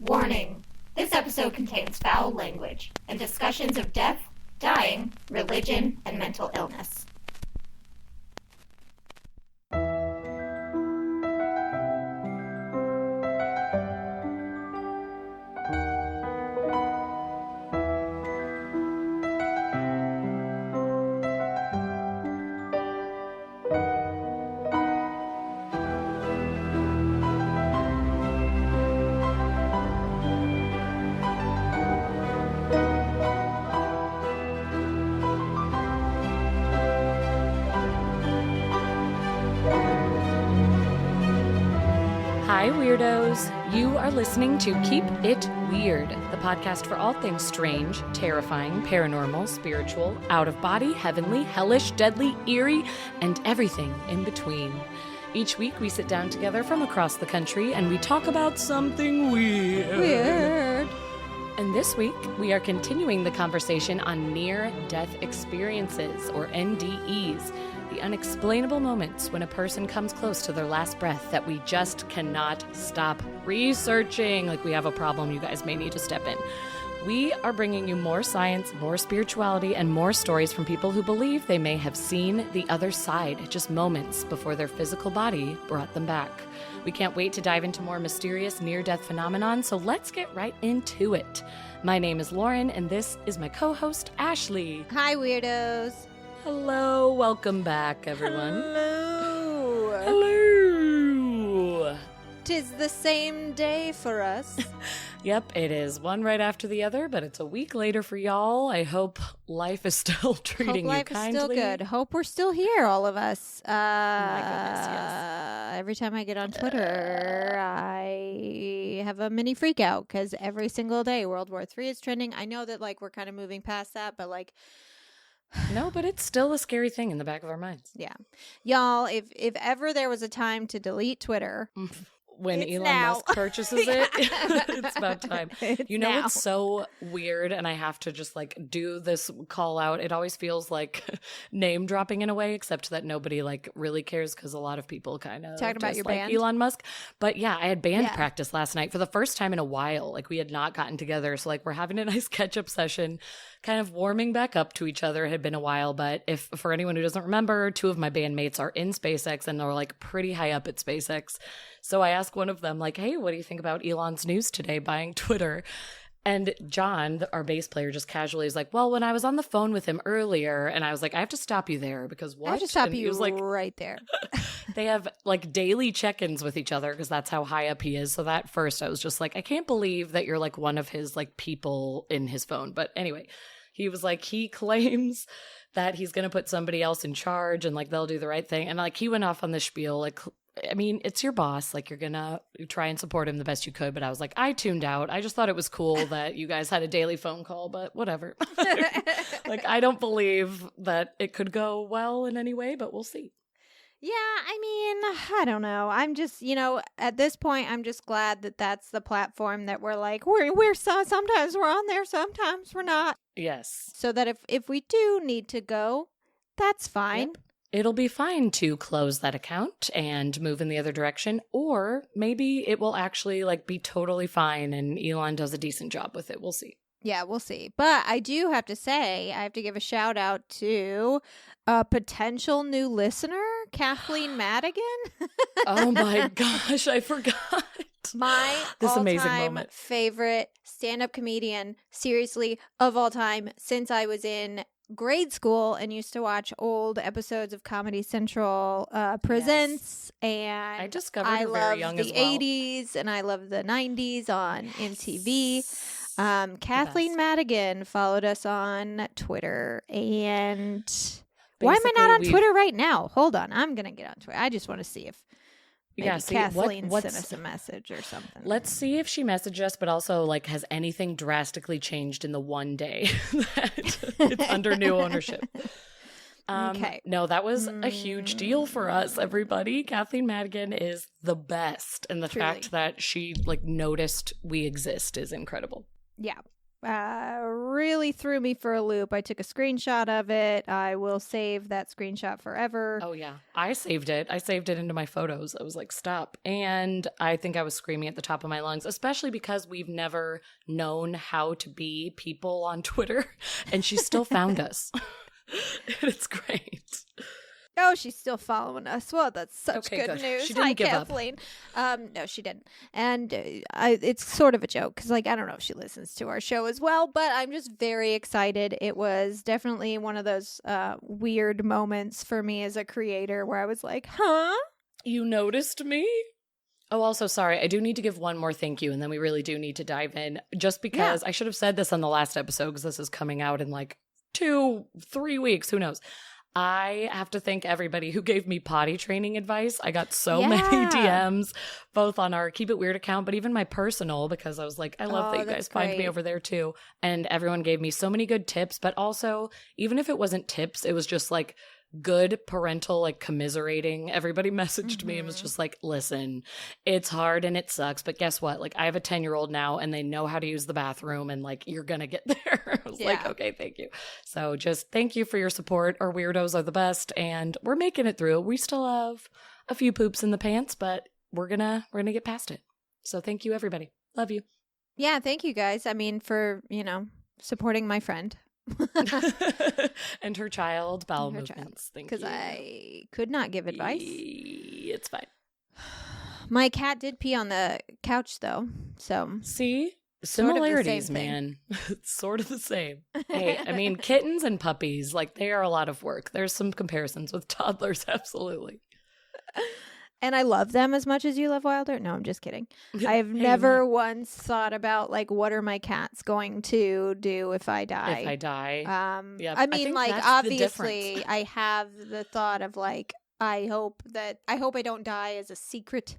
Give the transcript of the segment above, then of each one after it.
Warning. This episode contains foul language and discussions of death, dying, religion, and mental illness. Hi, weirdos. You are listening to Keep It Weird, the podcast for all things strange, terrifying, paranormal, spiritual, out-of-body, heavenly, hellish, deadly, eerie, and everything in between. Each week, we sit down together from across the country and we talk about something weird. And this week, we are continuing the conversation on near-death experiences, or NDEs, the unexplainable moments when a person comes close to their last breath that we just cannot stop researching. Like, we have a problem, you guys may need to step in. We are bringing you more science, more spirituality, and more stories from people who believe they may have seen the other side just moments before their physical body brought them back. We can't wait to dive into more mysterious near-death phenomenon, so let's get right into it. My name is Lauren, and this is my co-host, Ashley. Hi, weirdos. Hello, welcome back, everyone. Hello. Hello. 'Tis the same day for us. Yep, it is one right after the other, but it's a week later for y'all. I hope life is still treating you kindly. Hope life is still good. Hope we're still here, all of us. My goodness, yes. Every time I get on Twitter, I have a mini freak out because every single day World War III is trending. I know that we're kind of moving past that, but no, but it's still a scary thing in the back of our minds. Yeah. Y'all, if ever there was a time to delete Twitter, when it's Elon now. Musk purchases it, it's about time. Now. It's so weird, and I have to just do this call out. It always feels like name dropping in a way, except that nobody really cares because a lot of people kind of talking about your band, Elon Musk. But yeah, I had band practice last night for the first time in a while. We had not gotten together, so we're having a nice catch up session, kind of warming back up to each other. It had been a while, but if for anyone who doesn't remember, two of my bandmates are in SpaceX and they're pretty high up at SpaceX. So I asked one of them, hey, what do you think about Elon's news today, buying Twitter? And John, our bass player, just casually is well, when I was on the phone with him earlier, and I was I have to stop you there because what? I have to stop and you right there. They have daily check-ins with each other because that's how high up he is. So that first I was just I can't believe that you're one of his people in his phone. But anyway, he was he claims that he's going to put somebody else in charge and they'll do the right thing. And he went off on this spiel I mean, it's your boss. You're going to try and support him the best you could. But I was I tuned out. I just thought it was cool that you guys had a daily phone call, but whatever. I don't believe that it could go well in any way, but we'll see. Yeah, I mean, I don't know. I'm just, at this point, I'm just glad that that's the platform that we're sometimes we're on there, sometimes we're not. Yes. So that if we do need to go, that's fine. Yep. It'll be fine to close that account and move in the other direction, or maybe it will actually be totally fine and Elon does a decent job with it. We'll see. Yeah, we'll see. But I do have to say, I have to give a shout out to a potential new listener, Kathleen Madigan. Oh my gosh, I forgot. My this amazing all-time moment. Favorite stand-up comedian, seriously, of all time, since I was in grade school and used to watch old episodes of Comedy Central Presents. Yes. And I discovered her very young as well. I love the 80s and I love the 90s on MTV. Kathleen Madigan followed us on Twitter, and why am I not on Twitter right now? Hold on, I'm gonna get on Twitter. I just want to see if Kathleen sent us a message or something. Let's see if she messaged us, but also has anything drastically changed in the one day that it's under new ownership? Okay. No, that was a huge deal for us, everybody. Kathleen Madigan is the best, and the fact that she noticed we exist is incredible. Yeah. really threw me for a loop. I took a screenshot of it. I will save that screenshot forever. Oh, yeah. I saved it. I saved it into my photos. I was like, stop. And I think I was screaming at the top of my lungs, especially because we've never known how to be people on Twitter. And she still found us. It's great. Oh, she's still following us. Well, that's such Okay, good good. news. She didn't give up. Kathleen. No, she didn't. And it's sort of a joke because, like, I don't know if she listens to our show as well, but I'm just very excited. It was definitely one of those weird moments for me as a creator where I was like, huh? You noticed me? Oh, also, sorry. I do need to give one more thank you, and then we really do need to dive in. Just because I should have said this on the last episode because this is coming out in like 2-3 weeks. Who knows? I have to thank everybody who gave me potty training advice. I got so many DMs, both on our Keep It Weird account, but even my personal, because I was like, I love that you guys find me over there too. And everyone gave me so many good tips, but also, even if it wasn't tips, it was just like good parental, like commiserating. Everybody messaged me and was just like, listen, it's hard and it sucks, but guess what? Like, I have a 10-year-old now and they know how to use the bathroom and like, you're going to get there. I was like, okay, thank you. So just thank you for your support. Our weirdos are the best and we're making it through. We still have a few poops in the pants, but we're gonna get past it. So thank you, everybody. Love you. Yeah, thank you guys. I mean, for, supporting my friend. And her child, bowel movements. Thank you. Because I could not give advice. It's fine. My cat did pee on the couch, though. So see, similarities, man. It's sort of the same. Hey, I mean, kittens and puppies, like they are a lot of work. There's some comparisons with toddlers, absolutely. And I love them as much as you love Wilder. No, I'm just kidding. I've never once thought about, like, what are my cats going to do if I die? If I die. I mean, like, obviously, I have the thought of, like, I hope I don't die as a secret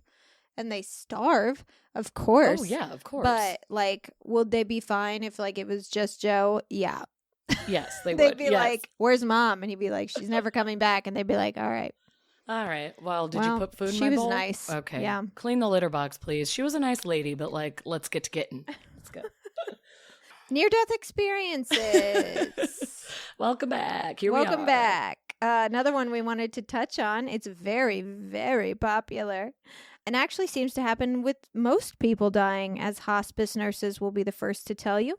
and they starve, of course. Oh, yeah, of course. But, like, would they be fine if, like, it was just Joe? Yeah. Yes, they would. They'd be like, where's Mom? And he'd be like, she's never coming back. And they'd be like, all right. All right. Well, did you put food in my bowl? She was nice. Okay. Yeah. Clean the litter box, please. She was a nice lady, but like, let's get to getting. Let's go. Near-death experiences. Welcome back. Welcome back. Another one we wanted to touch on. It's very, very popular and actually seems to happen with most people dying, as hospice nurses will be the first to tell you.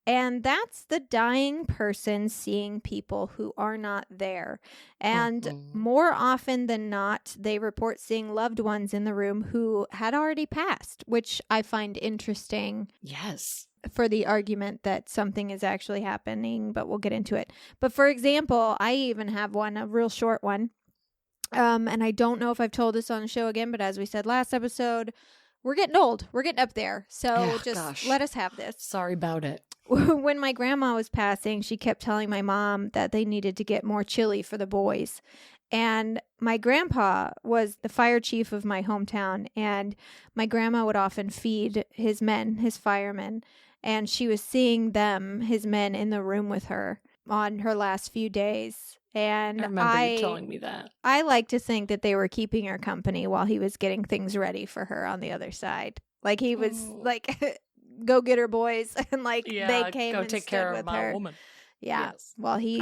And that's the dying person seeing people who are not there. And more often than not, they report seeing loved ones in the room who had already passed, which I find interesting. Yes. For the argument that something is actually happening, but we'll get into it. But for example, I even have one, a real short one. And I don't know if I've told this on the show again, but as we said last episode, we're getting old. We're getting up there. So let us have this. Sorry about it. When my grandma was passing, she kept telling my mom that they needed to get more chili for the boys. And my grandpa was the fire chief of my hometown, and my grandma would often feed his men, his firemen, and she was seeing them, his men, in the room with her on her last few days. And I remember you telling me that. I like to think that they were keeping her company while he was getting things ready for her on the other side. Like he was like, go get her, boys. And like they came go and take stood care with of my her. woman. Yeah. Yes. While he,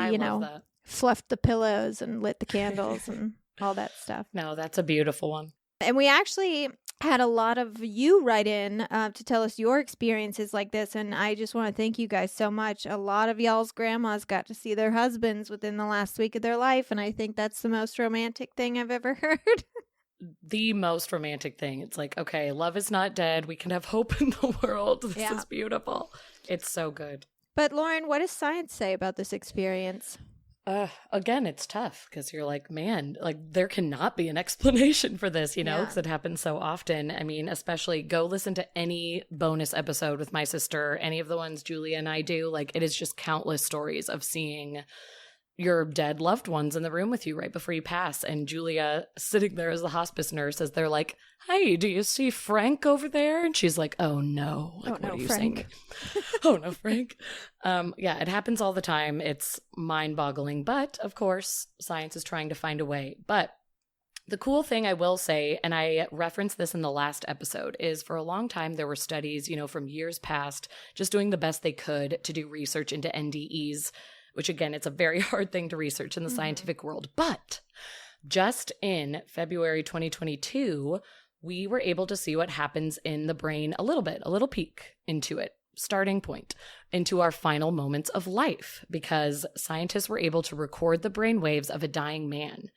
fluffed the pillows and lit the candles and all that stuff. No, that's a beautiful one. And we actually had a lot of you write in to tell us your experiences like this. And I just want to thank you guys so much. A lot of y'all's grandmas got to see their husbands within the last week of their life. And I think that's the most romantic thing I've ever heard. The most romantic thing. It's like, okay, love is not dead. We can have hope in the world. This is beautiful. It's so good. But Lauren, what does science say about this experience? Again, it's tough because you're like, man, like there cannot be an explanation for this, because it happens so often. I mean, especially go listen to any bonus episode with my sister, any of the ones Julia and I do. Like it is just countless stories of seeing your dead loved ones in the room with you right before you pass. And Julia sitting there as the hospice nurse as they're like, hey, do you see Frank over there? And she's like, oh no. Like, what are you saying? Oh no, Frank. Yeah, it happens all the time. It's mind boggling. But of course, science is trying to find a way. But The cool thing I will say, and I referenced this in the last episode, is for a long time there were studies, from years past, just doing the best they could to do research into NDEs, which again, it's a very hard thing to research in the scientific world. But just in February 2022, we were able to see what happens in the brain a little peek into it. Starting point into our final moments of life, because scientists were able to record the brain waves of a dying man.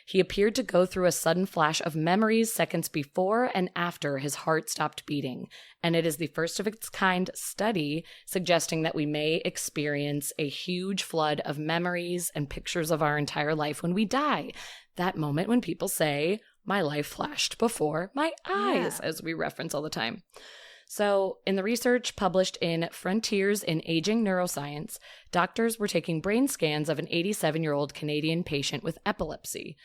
He appeared to go through a sudden flash of memories seconds before and after his heart stopped beating, and it is the first of its kind study suggesting that we may experience a huge flood of memories and pictures of our entire life when we die. That moment when people say, "My life flashed before my eyes," as we reference all the time. So, in the research published in Frontiers in Aging Neuroscience, doctors were taking brain scans of an 87-year-old Canadian patient with epilepsy.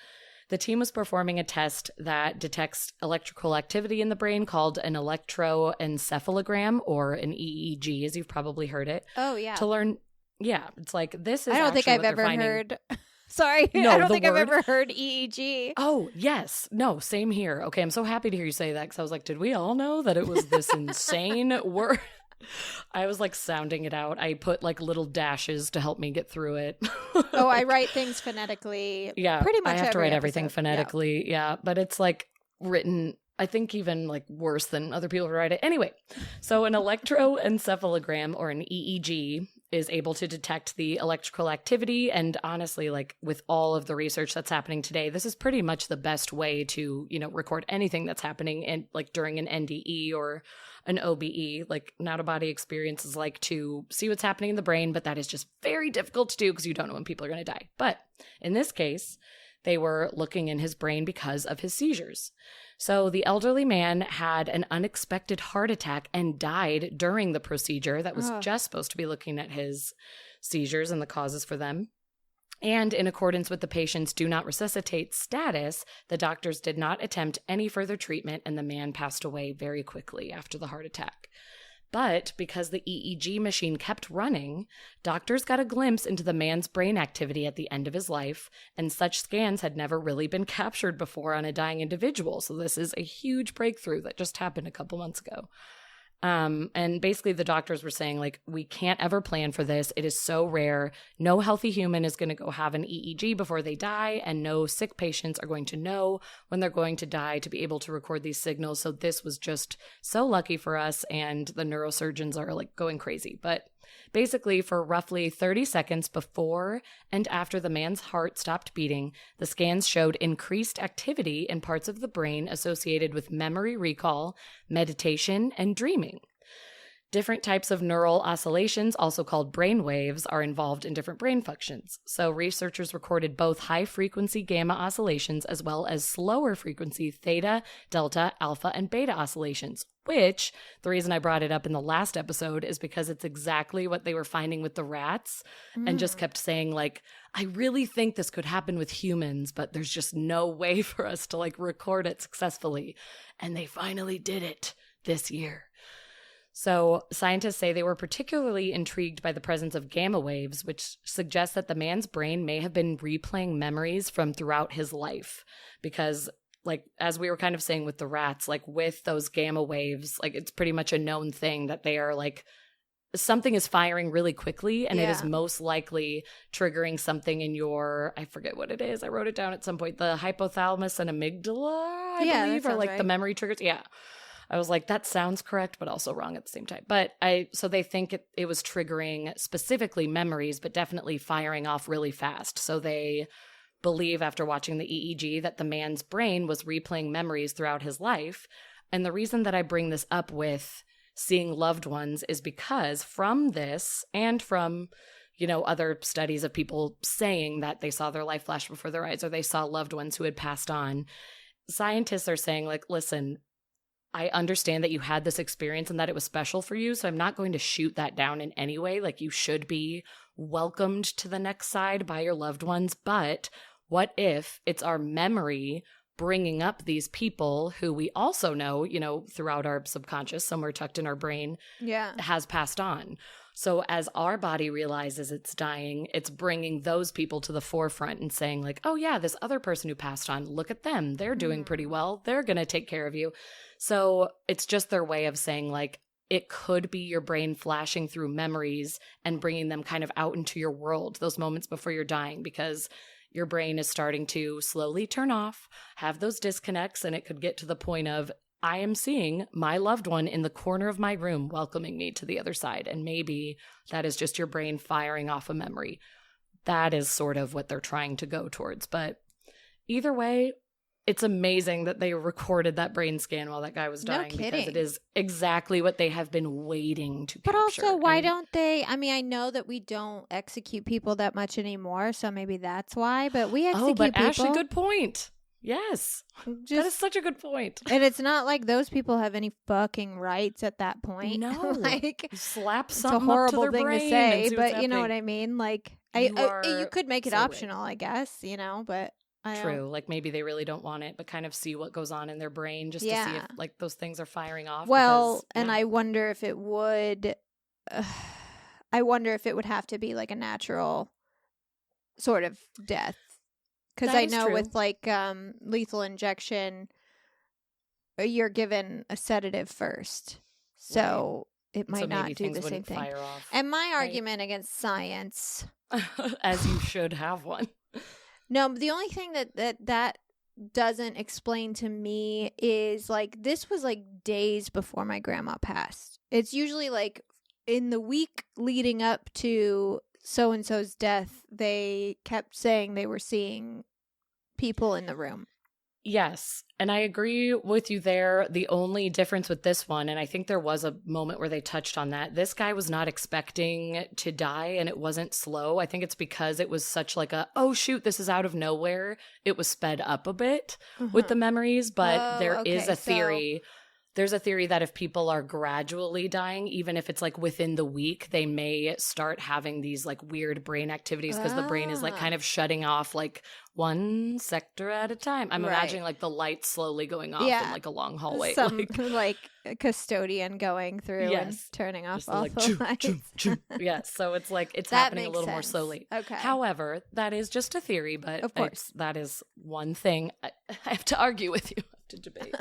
The team was performing a test that detects electrical activity in the brain called an electroencephalogram, or an EEG, as you've probably heard it. Oh, yeah. To learn, this is I don't think I've ever heard... Sorry, no, I don't think I've ever heard EEG. Oh, yes. No, same here. Okay, I'm so happy to hear you say that, because I was like, did we all know that it was this insane word? I was like sounding it out. I put like little dashes to help me get through it. Oh, I write things phonetically. Yeah, pretty much I have to write everything episode. phonetically. Yeah, but it's like written, I think, even like worse than other people write it. Anyway, so an electroencephalogram, or an EEG, is able to detect the electrical activity. And honestly, like with all of the research that's happening today, this is pretty much the best way to, record anything that's happening in like during an NDE or an OBE, like an out-of-body experience, is like to see what's happening in the brain, but that is just very difficult to do because you don't know when people are going to die. But in this case, they were looking in his brain because of his seizures. So the elderly man had an unexpected heart attack and died during the procedure that was just supposed to be looking at his seizures and the causes for them. And in accordance with the patient's do not resuscitate status, the doctors did not attempt any further treatment, and the man passed away very quickly after the heart attack. But because the EEG machine kept running, doctors got a glimpse into the man's brain activity at the end of his life, and such scans had never really been captured before on a dying individual. So this is a huge breakthrough that just happened a couple months ago. And basically the doctors were saying, like, we can't ever plan for this. It is so rare. No healthy human is going to go have an EEG before they die, and no sick patients are going to know when they're going to die to be able to record these signals. So this was just so lucky for us, and the neurosurgeons are like going crazy. But basically, for roughly 30 seconds before and after the man's heart stopped beating, the scans showed increased activity in parts of the brain associated with memory recall, meditation, and dreaming. Different types of neural oscillations, also called brain waves, are involved in different brain functions. So researchers recorded both high-frequency gamma oscillations as well as slower-frequency theta, delta, alpha, and beta oscillations, which, the reason I brought it up in the last episode is because it's exactly what they were finding with the rats, and just kept saying, like, I really think this could happen with humans, but there's just no way for us to, like, record it successfully. And they finally did it this year. So scientists say they were particularly intrigued by the presence of gamma waves, which suggests that the man's brain may have been replaying memories from throughout his life. Because, like, as we were kind of saying with the rats, like with those gamma waves, like it's pretty much a known thing that they are like, something is firing really quickly, and it is most likely triggering something in your, I forget what it is. I wrote it down at some point, the hypothalamus and amygdala, I believe, are like right. The memory triggers. Yeah. I was like, that sounds correct, but also wrong at the same time. But so they think it was triggering specifically memories, but definitely firing off really fast. So they believe after watching the EEG that the man's brain was replaying memories throughout his life. And the reason that I bring this up with seeing loved ones is because from this and from, other studies of people saying that they saw their life flash before their eyes or they saw loved ones who had passed on, scientists are saying, like, listen, I understand that you had this experience and that it was special for you, so I'm not going to shoot that down in any way. Like, you should be welcomed to the next side by your loved ones. But what if it's our memory bringing up these people who we also know, throughout our subconscious, somewhere tucked in our brain, has passed on? So as our body realizes it's dying, it's bringing those people to the forefront and saying like, oh yeah, this other person who passed on, look at them. They're doing pretty well. They're going to take care of you. So it's just their way of saying like, it could be your brain flashing through memories and bringing them kind of out into your world, those moments before you're dying, because your brain is starting to slowly turn off, have those disconnects, and it could get to the point of, I am seeing my loved one in the corner of my room welcoming me to the other side. And maybe that is just your brain firing off a memory. That is sort of what they're trying to go towards. But either way, it's amazing that they recorded that brain scan while that guy was dying. No kidding. Because it is exactly what they have been waiting to capture. But also, why don't they? I mean, I know that we don't execute people that much anymore, so maybe that's why. But we execute people. Ashley, good point. Yes. That is such a good point. And it's not like those people have any fucking rights at that point. No. Like, slap it's something a horrible up to their thing brain to say, and but you know what I mean? Like, you could make it so optional, I guess, you know, but True. Like maybe they really don't want it, but kind of see what goes on in their brain just to see if like those things are firing off. Well, and I wonder if it would, I wonder if it would have to be like a natural sort of death. Because I know with like lethal injection, you're given a sedative first. So it might not do the same thing. And my argument against science. As you should have one. No, the only thing that doesn't explain to me is like this was like days before my grandma passed. It's usually like in the week leading up to so-and-so's death, they kept saying they were seeing people in the room. Yes, and I agree with you there. The only difference with this one, and I think there was a moment where they touched on that, this guy was not expecting to die, and it wasn't slow. I think it's because it was such like a, oh shoot, this is out of nowhere. It was sped up a bit with the memories, but there is a theory. There's a theory that if people are gradually dying, even if it's like within the week, they may start having these like weird brain activities because the brain is like kind of shutting off like one sector at a time. I'm imagining like the lights slowly going off in like a long hallway. Some like a custodian going through and turning off all the lights. Yes, so it's like it's happening a little more slowly. Okay. However, that is just a theory, but of course, that is one thing I have to argue with you, I have to debate.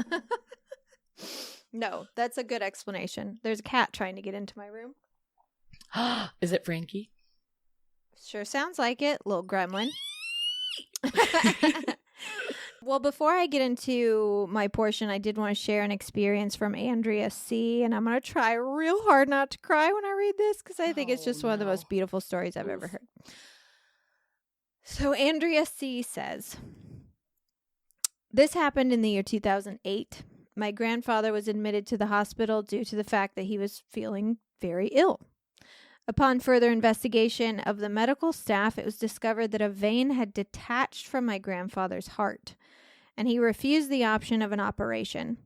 No, that's a good explanation. There's a cat trying to get into my room. Is it Frankie? Sure sounds like it, little gremlin. Well, before I get into my portion, I did want to share an experience from Andrea C. And I'm going to try real hard not to cry when I read this because I think it's just one of the most beautiful stories I've ever heard. So Andrea C. says, this happened in the year 2008. My grandfather was admitted to the hospital due to the fact that he was feeling very ill. Upon further investigation of the medical staff, it was discovered that a vein had detached from my grandfather's heart, and he refused the option of an operation.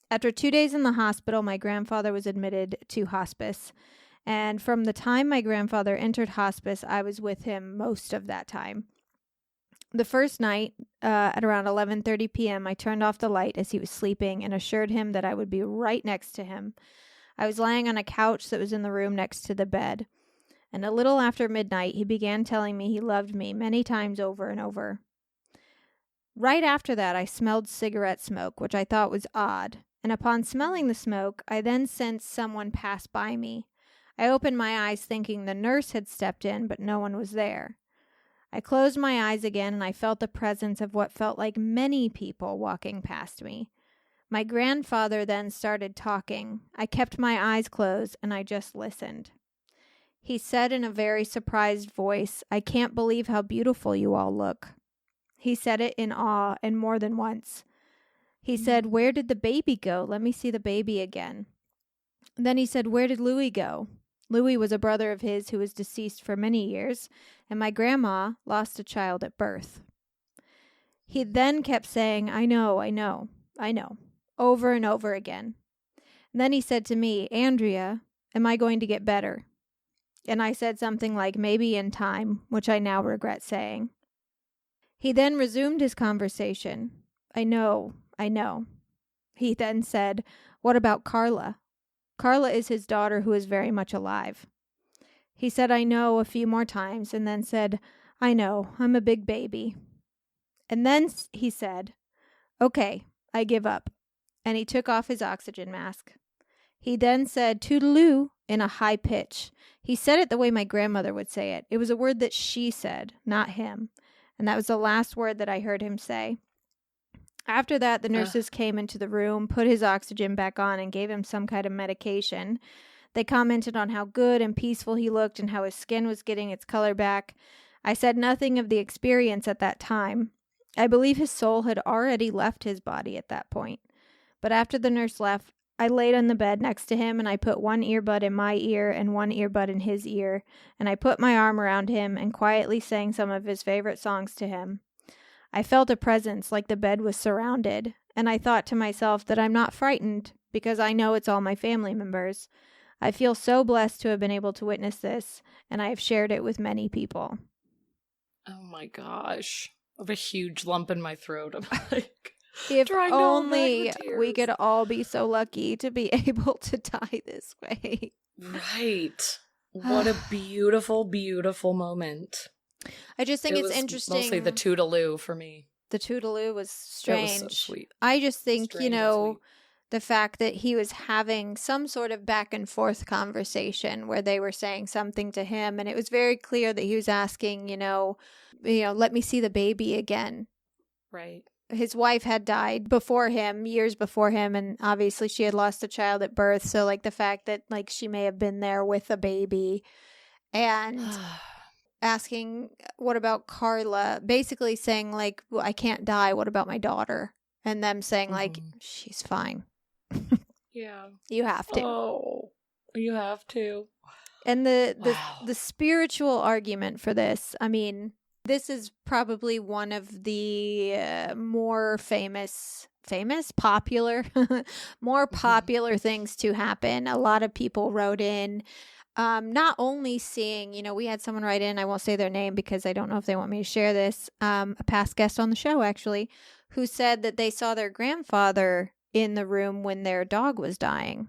After 2 days in the hospital, my grandfather was admitted to hospice, and from the time my grandfather entered hospice, I was with him most of that time. The first night, at around 11:30 p.m., I turned off the light as he was sleeping and assured him that I would be right next to him. I was lying on a couch that was in the room next to the bed, and a little after midnight, he began telling me he loved me many times over and over. Right after that, I smelled cigarette smoke, which I thought was odd, and upon smelling the smoke, I then sensed someone pass by me. I opened my eyes thinking the nurse had stepped in, but no one was there. I closed my eyes again, and I felt the presence of what felt like many people walking past me. My grandfather then started talking. I kept my eyes closed, and I just listened. He said in a very surprised voice, "I can't believe how beautiful you all look." He said it in awe and more than once. He said, "Where did the baby go? Let me see the baby again." Then he said, "Where did Louis go?" Louis was a brother of his who was deceased for many years, and my grandma lost a child at birth. He then kept saying, I know, over and over again. And then he said to me, "Andrea, am I going to get better?" And I said something like, "Maybe in time," which I now regret saying. He then resumed his conversation. I know. He then said, "What about Carla? Carla is his daughter who is very much alive." He said, "I know," a few more times, and then said, "I know, I'm a big baby." And then he said, "Okay, I give up." And he took off his oxygen mask. He then said, "Toodaloo," in a high pitch. He said it the way my grandmother would say it. It was a word that she said, not him. And that was the last word that I heard him say. After that, the nurses came into the room, put his oxygen back on, and gave him some kind of medication. They commented on how good and peaceful he looked and how his skin was getting its color back. I said nothing of the experience at that time. I believe his soul had already left his body at that point. But after the nurse left, I laid on the bed next to him and I put one earbud in my ear and one earbud in his ear, and I put my arm around him and quietly sang some of his favorite songs to him. I felt a presence like the bed was surrounded, and I thought to myself that I'm not frightened because I know it's all my family members. I feel so blessed to have been able to witness this, and I have shared it with many people. Oh my gosh. I have a huge lump in my throat. I'm like, if only we could all be so lucky to be able to die this way. Right. What a beautiful, beautiful moment. I just think it's interesting. Mostly the toodaloo for me. The toodaloo was strange. That was so sweet. I just think, the fact that he was having some sort of back and forth conversation where they were saying something to him, and it was very clear that he was asking, let me see the baby again. Right. His wife had died before him, years before him, and obviously she had lost a child at birth. So, the fact that, she may have been there with a baby and asking, what about Carla? Basically saying, well, I can't die. What about my daughter? And them saying, she's fine. Yeah. You have to. Oh, you have to. And the spiritual argument for this, I mean, this is probably one of the more popular things to happen. A lot of people wrote in, not only seeing, we had someone write in, I won't say their name because I don't know if they want me to share this, a past guest on the show actually, who said that they saw their grandfather in the room when their dog was dying,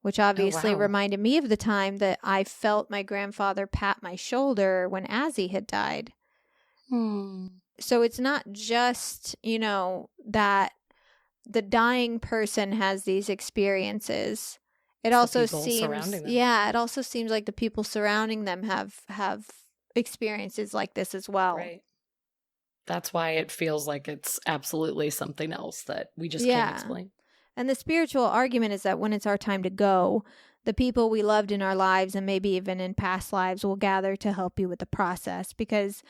which obviously reminded me of the time that I felt my grandfather pat my shoulder when Azzy had died. So it's not just, that the dying person has these experiences. It also seems, it also seems like the people surrounding them have experiences like this as well. Right. That's why it feels like it's absolutely something else that we just can't explain. And the spiritual argument is that when it's our time to go, the people we loved in our lives and maybe even in past lives will gather to help you with the process, because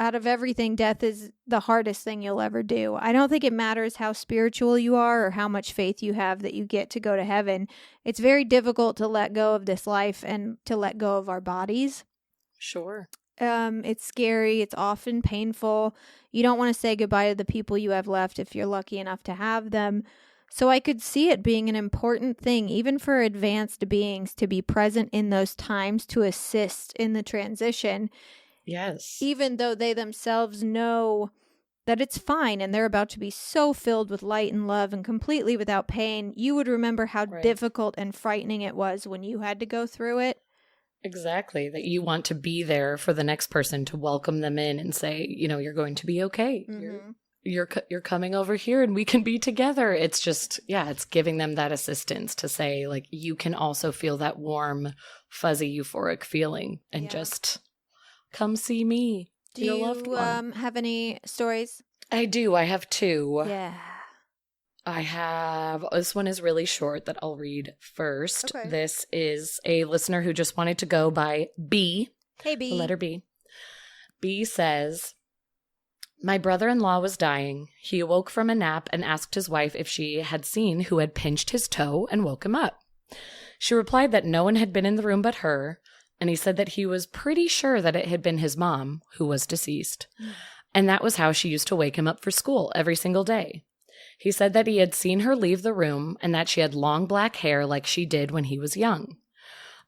out of everything, death is the hardest thing you'll ever do. I don't think it matters how spiritual you are or how much faith you have that you get to go to heaven. It's very difficult to let go of this life and to let go of our bodies. Sure. It's scary. It's often painful. You don't want to say goodbye to the people you have left if you're lucky enough to have them. So I could see it being an important thing, even for advanced beings, to be present in those times to assist in the transition. Yes. Even though they themselves know that it's fine and they're about to be so filled with light and love and completely without pain, you would remember how difficult and frightening it was when you had to go through it. Exactly. That you want to be there for the next person to welcome them in and say, you're going to be okay. Mm-hmm. You're coming over here and we can be together. It's just, it's giving them that assistance to say, you can also feel that warm, fuzzy, euphoric feeling and just come see me. Do you have any stories? I do. I have two. Yeah. This one is really short that I'll read first. Okay. This is a listener who just wanted to go by B. Hey, B. The letter B. B says, my brother-in-law was dying. He awoke from a nap and asked his wife if she had seen who had pinched his toe and woke him up. She replied that no one had been in the room but her, and he said that he was pretty sure that it had been his mom, who was deceased. And that was how she used to wake him up for school every single day. He said that he had seen her leave the room and that she had long black hair like she did when he was young.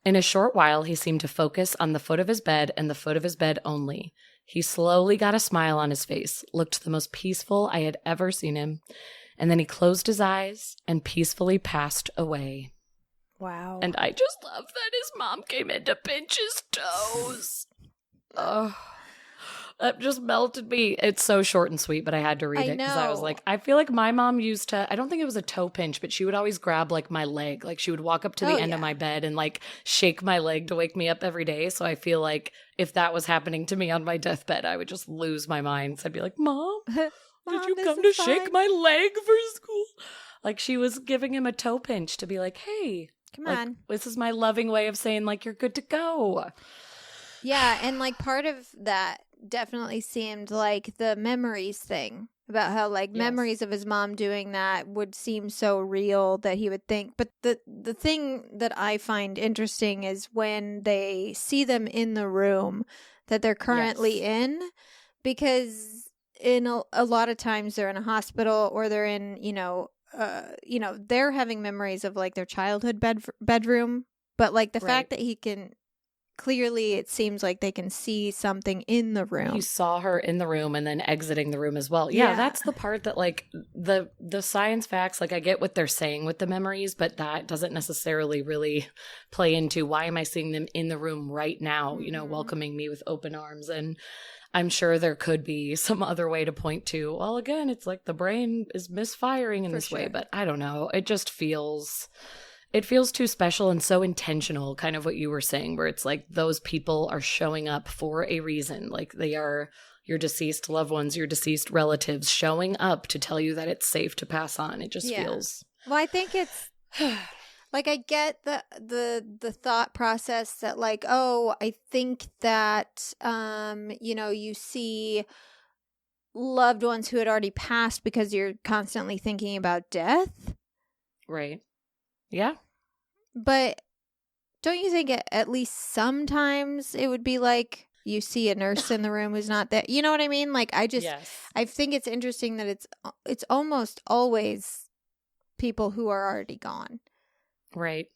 In a short while, he seemed to focus on the foot of his bed and the foot of his bed only. He slowly got a smile on his face, looked the most peaceful I had ever seen him, and then he closed his eyes and peacefully passed away. Wow. And I just love that his mom came in to pinch his toes. Oh, that just melted me. It's so short and sweet, but I had to read it because I was like, I feel like my mom used to, I don't think it was a toe pinch, but she would always grab like my leg. Like she would walk up to the end of my bed and like shake my leg to wake me up every day. So I feel like if that was happening to me on my deathbed, I would just lose my mind. So I'd be like, Mom, did you come to shake my leg for school? Like she was giving him a toe pinch to be like, hey, come like, on. This is my loving way of saying like, you're good to go. Yeah. And like part of that definitely seemed like the memories thing about how like memories of his mom doing that would seem so real that he would think. But the thing that I find interesting is when they see them in the room that they're currently in, because in a lot of times they're in a hospital or they're in, they're having memories of like their childhood bedroom. But like the fact that he can clearly, it seems like they can see something in the room. He saw her in the room and then exiting the room as well. Yeah, that's the part that like the science facts, like I get what they're saying with the memories, but that doesn't necessarily really play into why am I seeing them in the room right now, welcoming me with open arms. And I'm sure there could be some other way to point to, well, again, it's like the brain is misfiring in this way, but I don't know. It just feels... It feels too special and so intentional, kind of what you were saying, where it's like those people are showing up for a reason. Like they are your deceased loved ones, your deceased relatives showing up to tell you that it's safe to pass on. It just feels... Well, I think it's... like I get the thought process that like, oh, I think that, you see loved ones who had already passed because you're constantly thinking about death. Right. Yeah. But don't you think at least sometimes it would be like you see a nurse in the room who's not there? You know what I mean? Like I think it's interesting that it's almost always people who are already gone. Right.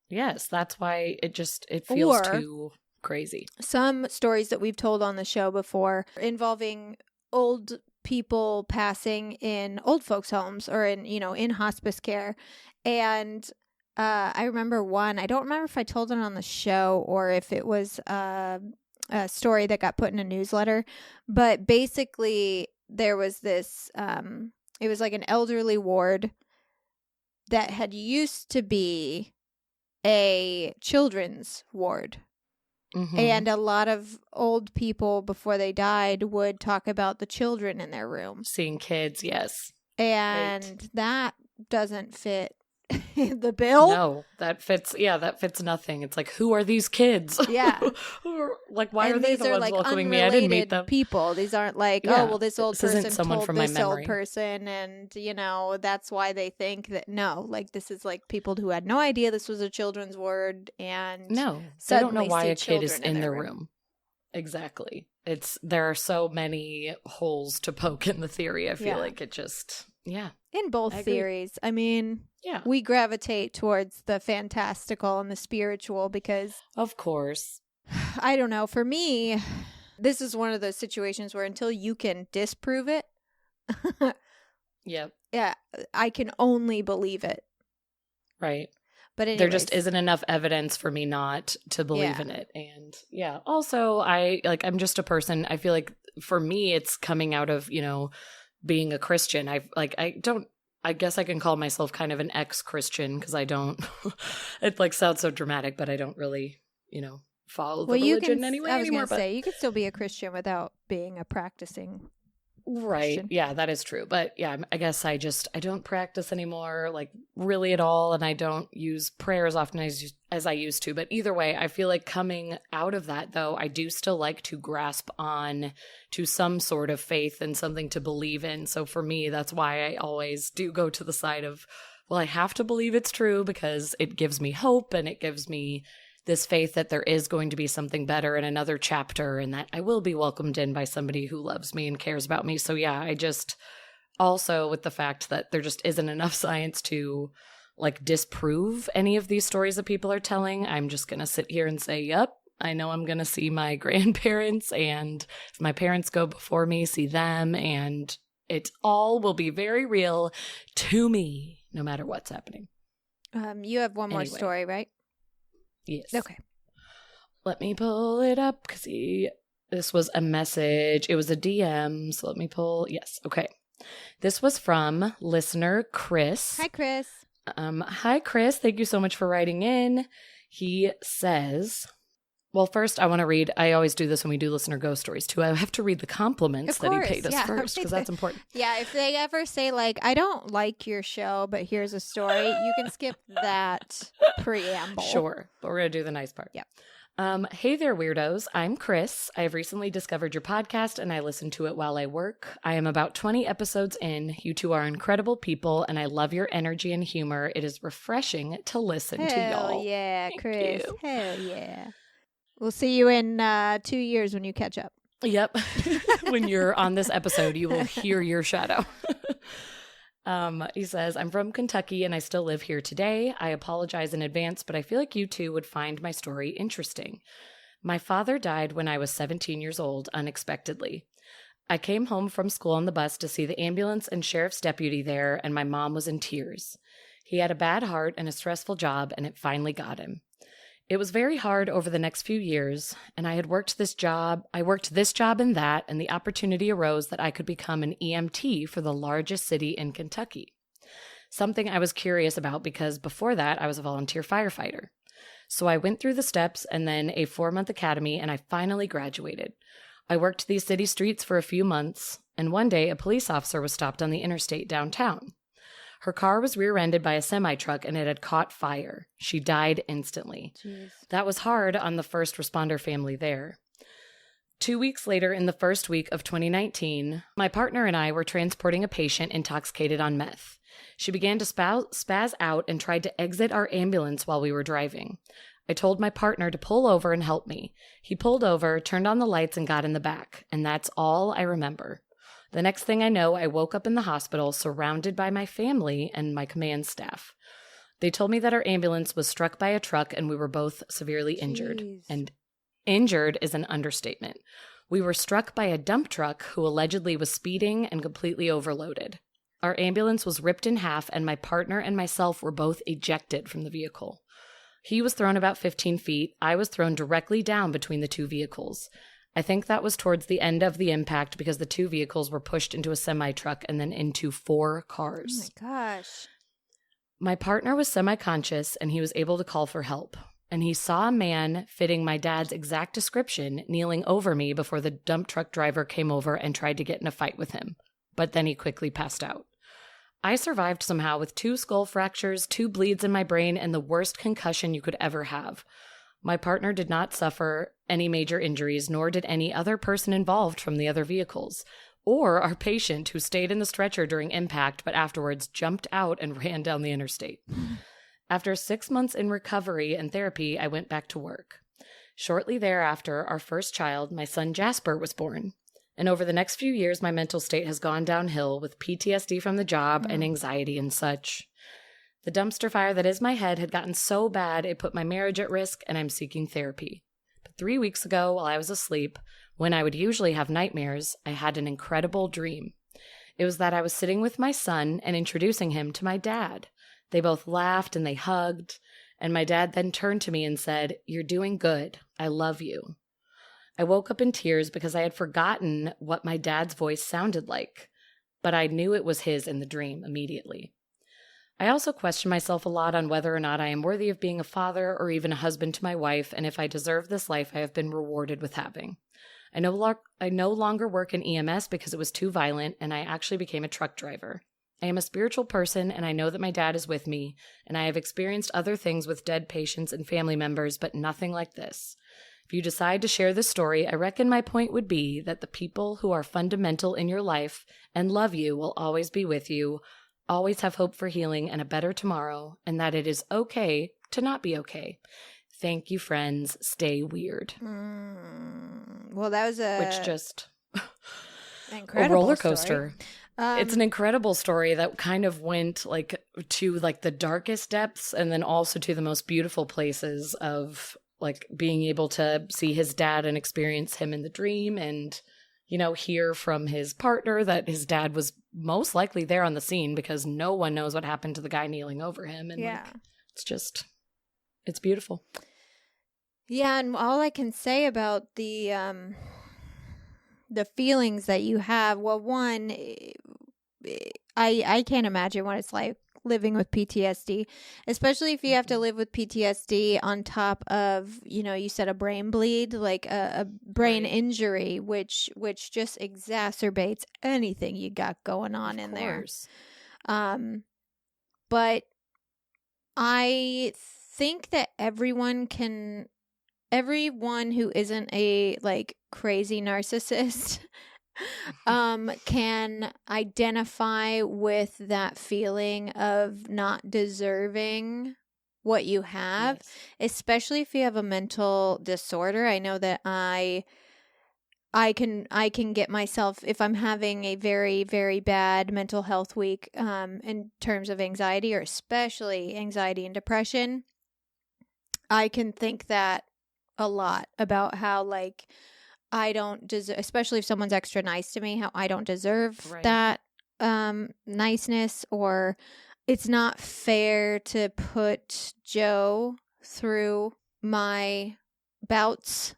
Yes, that's why it feels too crazy. Some stories that we've told on the show before involving old people passing in old folks' homes or in hospice care. And I remember one, I don't remember if I told it on the show or if it was a story that got put in a newsletter, but basically there was this, it was like an elderly ward that had used to be a children's ward. Mm-hmm. And a lot of old people before they died would talk about the children in their room. Seeing kids, yes. And that doesn't fit the bill. No, that fits nothing. It's like, who are these kids? Yeah. Like, why are they the ones welcoming me? I didn't meet them. People. These aren't like, this old person told this old person and, that's why they think that, no, like this is like people who had no idea this was a children's ward and no, they don't know why a kid is in their room. Exactly. There are so many holes to poke in the theory. I feel like it just, in both theories. I mean, we gravitate towards the fantastical and the spiritual because... Of course. I don't know. For me, this is one of those situations where until you can disprove it... Yep. Yeah, I can only believe it. Right. But anyways, there just isn't enough evidence for me not to believe in it. And also I'm just a person. I feel like for me, it's coming out of, being a Christian. I guess I can call myself kind of an ex-Christian because I don't, it like sounds so dramatic, but I don't really, follow the religion anyway anymore. I was going to say, you could still be a Christian without being a practicing Right. Christian. Yeah, that is true. But yeah, I guess I don't practice anymore, like really at all. And I don't use prayer as often as I used to. But either way, I feel like coming out of that, though, I do still like to grasp on to some sort of faith and something to believe in. So for me, that's why I always do go to the side of, well, I have to believe it's true because it gives me hope and it gives me this faith that there is going to be something better in another chapter and that I will be welcomed in by somebody who loves me and cares about me. So yeah, I just also with the fact that there just isn't enough science to like disprove any of these stories that people are telling, I'm just going to sit here and say, yep, I know I'm going to see my grandparents and if my parents go before me, see them, and it all will be very real to me no matter what's happening. You have one more Anyway. story, right? Yes. Okay. Let me pull it up because this was a message. It was a DM. So let me pull. Yes. Okay. This was from listener Chris. Hi, Chris. Hi, Chris. Thank you so much for writing in. He says, well, first I want to read. I always do this when we do listener ghost stories too. I have to read the compliments that he paid us first because that's important. Yeah. If they ever say like, I don't like your show, but here's a story, you can skip that preamble. Sure. But we're going to do the nice part. Yeah. Hey there, weirdos. I'm Chris. I have recently discovered your podcast and I listen to it while I work. I am about 20 episodes in. You two are incredible people and I love your energy and humor. It is refreshing to listen to y'all. Hell yeah, Thank Chris. you. Hell yeah. We'll see you in 2 years when you catch up. Yep. When you're on this episode, you will hear your shadow. He says, I'm from Kentucky and I still live here today. I apologize in advance, but I feel like you two would find my story interesting. My father died when I was 17 years old, unexpectedly. I came home from school on the bus to see the ambulance and sheriff's deputy there, and my mom was in tears. He had a bad heart and a stressful job, and it finally got him. It was very hard over the next few years, and I worked this job and that, and the opportunity arose that I could become an EMT for the largest city in Kentucky. Something I was curious about because before that I was a volunteer firefighter. So I went through the steps and then a 4-month academy, and I finally graduated. I worked these city streets for a few months, and one day a police officer was stopped on the interstate downtown. Her car was rear-ended by a semi-truck and it had caught fire. She died instantly. Jeez. That was hard on the first responder family there. 2 weeks later, in the first week of 2019, my partner and I were transporting a patient intoxicated on meth. She began to spaz out and tried to exit our ambulance while we were driving. I told my partner to pull over and help me. He pulled over, turned on the lights, and got in the back. And that's all I remember. The next thing I know, I woke up in the hospital surrounded by my family and my command staff. They told me that our ambulance was struck by a truck and we were both severely injured. Jeez. And injured is an understatement. We were struck by a dump truck who allegedly was speeding and completely overloaded. Our ambulance was ripped in half and my partner and myself were both ejected from the vehicle. He was thrown about 15 feet. I was thrown directly down between the two vehicles. I think that was towards the end of the impact because the two vehicles were pushed into a semi-truck and then into 4 cars. Oh my gosh. My partner was semi-conscious and he was able to call for help. And he saw a man fitting my dad's exact description kneeling over me before the dump truck driver came over and tried to get in a fight with him. But then he quickly passed out. I survived somehow with 2 skull fractures, 2 bleeds in my brain, and the worst concussion you could ever have. My partner did not suffer any major injuries, nor did any other person involved from the other vehicles, or our patient who stayed in the stretcher during impact but afterwards jumped out and ran down the interstate. After 6 months in recovery and therapy, I went back to work. Shortly thereafter, our first child, my son Jasper, was born. And over the next few years, my mental state has gone downhill with PTSD from the job and anxiety and such. The dumpster fire that is my head had gotten so bad it put my marriage at risk, and I'm seeking therapy. But 3 weeks ago, while I was asleep, when I would usually have nightmares, I had an incredible dream. It was that I was sitting with my son and introducing him to my dad. They both laughed and they hugged, and my dad then turned to me and said, "You're doing good. I love you." I woke up in tears because I had forgotten what my dad's voice sounded like, but I knew it was his in the dream immediately. I also question myself a lot on whether or not I am worthy of being a father or even a husband to my wife, and if I deserve this life I have been rewarded with having. I no longer work in EMS because it was too violent, and I actually became a truck driver. I am a spiritual person, and I know that my dad is with me, and I have experienced other things with dead patients and family members, but nothing like this. If you decide to share this story, I reckon my point would be that the people who are fundamental in your life and love you will always be with you, always have hope for healing and a better tomorrow, and that it is okay to not be okay. Thank you, friends. Stay weird. Well, that was a roller coaster. Story. It's an incredible story that kind of went to the darkest depths and then also to the most beautiful places of being able to see his dad and experience him in the dream and hear from his partner that his dad was most likely there on the scene because no one knows what happened to the guy kneeling over him and it's beautiful. Yeah, and all I can say about the feelings that you have, well, one, I can't imagine what it's like living with PTSD, especially if you have to live with PTSD on top of, you said a brain bleed, like a brain injury, which just exacerbates anything you got going on in there. But I think that everyone who isn't a like crazy narcissist can identify with that feeling of not deserving what you have, especially if you have a mental disorder. I know that I can get myself, if I'm having a very, very bad mental health week, in terms of anxiety, or especially anxiety and depression, I can think that a lot about how, like, I don't deserve, especially if someone's extra nice to me, how I don't deserve that niceness, or it's not fair to put Joe through my bouts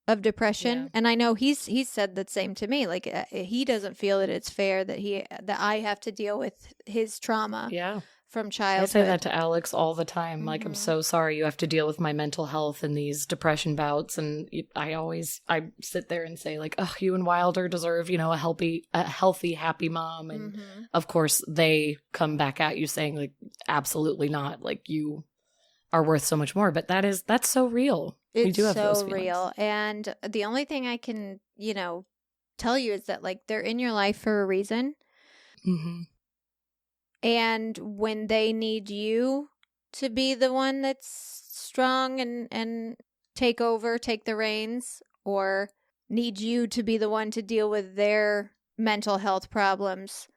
of depression. Yeah. And I know he's said the same to me. Like, he doesn't feel that it's fair that I have to deal with his trauma. Yeah. From childhood. I say that to Alex all the time. Mm-hmm. Like, I'm so sorry you have to deal with my mental health and these depression bouts. And I sit there and say, like, oh, you and Wilder deserve, a healthy, happy mom. And of course they come back at you saying, like, absolutely not. Like, you are worth so much more. But that's so real. It's we do have so those feelings. Real. And the only thing I can, tell you is that, like, they're in your life for a reason. Mm-hmm. And when they need you to be the one that's strong and take the reins, or need you to be the one to deal with their mental health problems,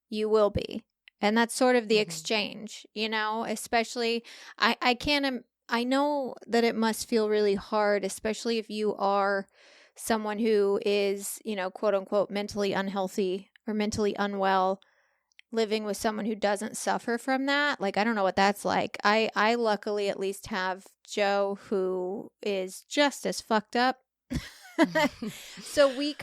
you will be. And that's sort of the exchange, especially I know that it must feel really hard, especially if you are someone who is, quote unquote, mentally unhealthy or mentally unwell, living with someone who doesn't suffer from that. Like, I don't know what that's like. I luckily at least have Joe, who is just as fucked up. So we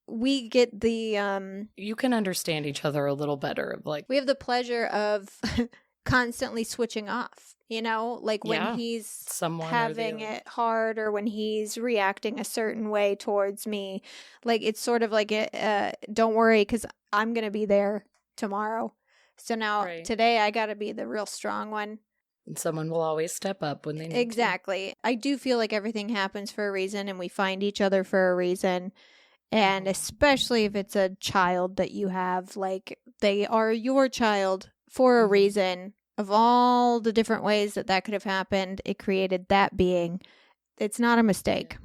we get the you can understand each other a little better. Like, we have the pleasure of constantly switching off, like when he's having it hard, or when he's reacting a certain way towards me. Like, it's sort of like, don't worry, because I'm going to be there tomorrow. So now today I got to be the real strong one. And someone will always step up when they need Exactly. I do feel like everything happens for a reason, and we find each other for a reason. And especially if it's a child that you have, like, they are your child for a reason. Of all the different ways that could have happened, it created that being. It's not a mistake.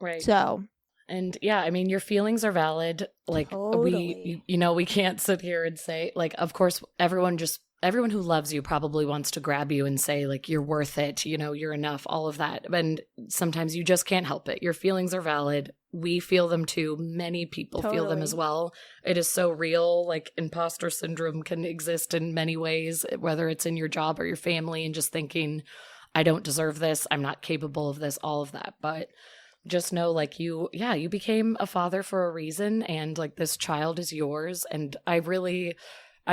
Right. So. And yeah, I mean, your feelings are valid. Like, totally. we can't sit here and say, like, of course, everyone who loves you probably wants to grab you and say, like, you're worth it, you're enough, all of that. And sometimes you just can't help it. Your feelings are valid. We feel them too. Many people feel them as well. It is so real. Like, imposter syndrome can exist in many ways, whether it's in your job or your family, and just thinking, I don't deserve this, I'm not capable of this, all of that. But just know, like, you became a father for a reason, and, like, this child is yours. And I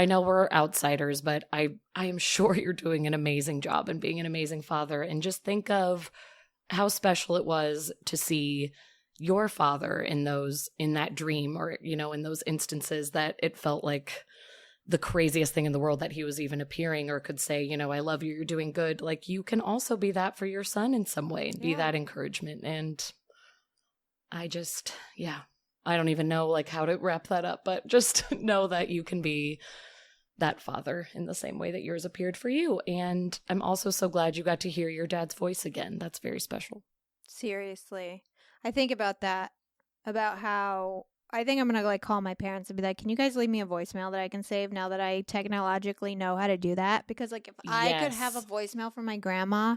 know we're outsiders, but I am sure you're doing an amazing job and being an amazing father. And just think of how special it was to see your father in that dream, or, in those instances that it felt like the craziest thing in the world that he was even appearing, or could say, I love you, you're doing good. Like, you can also be that for your son in some way, and be that encouragement. And I don't even know, like, how to wrap that up, but just know that you can be that father in the same way that yours appeared for you. And I'm also so glad you got to hear your dad's voice again. That's very special. Seriously. I think about that, about how I think I'm going to, like, call my parents and be like, can you guys leave me a voicemail that I can save now that I technologically know how to do that? Because, like, if I could have a voicemail from my grandma,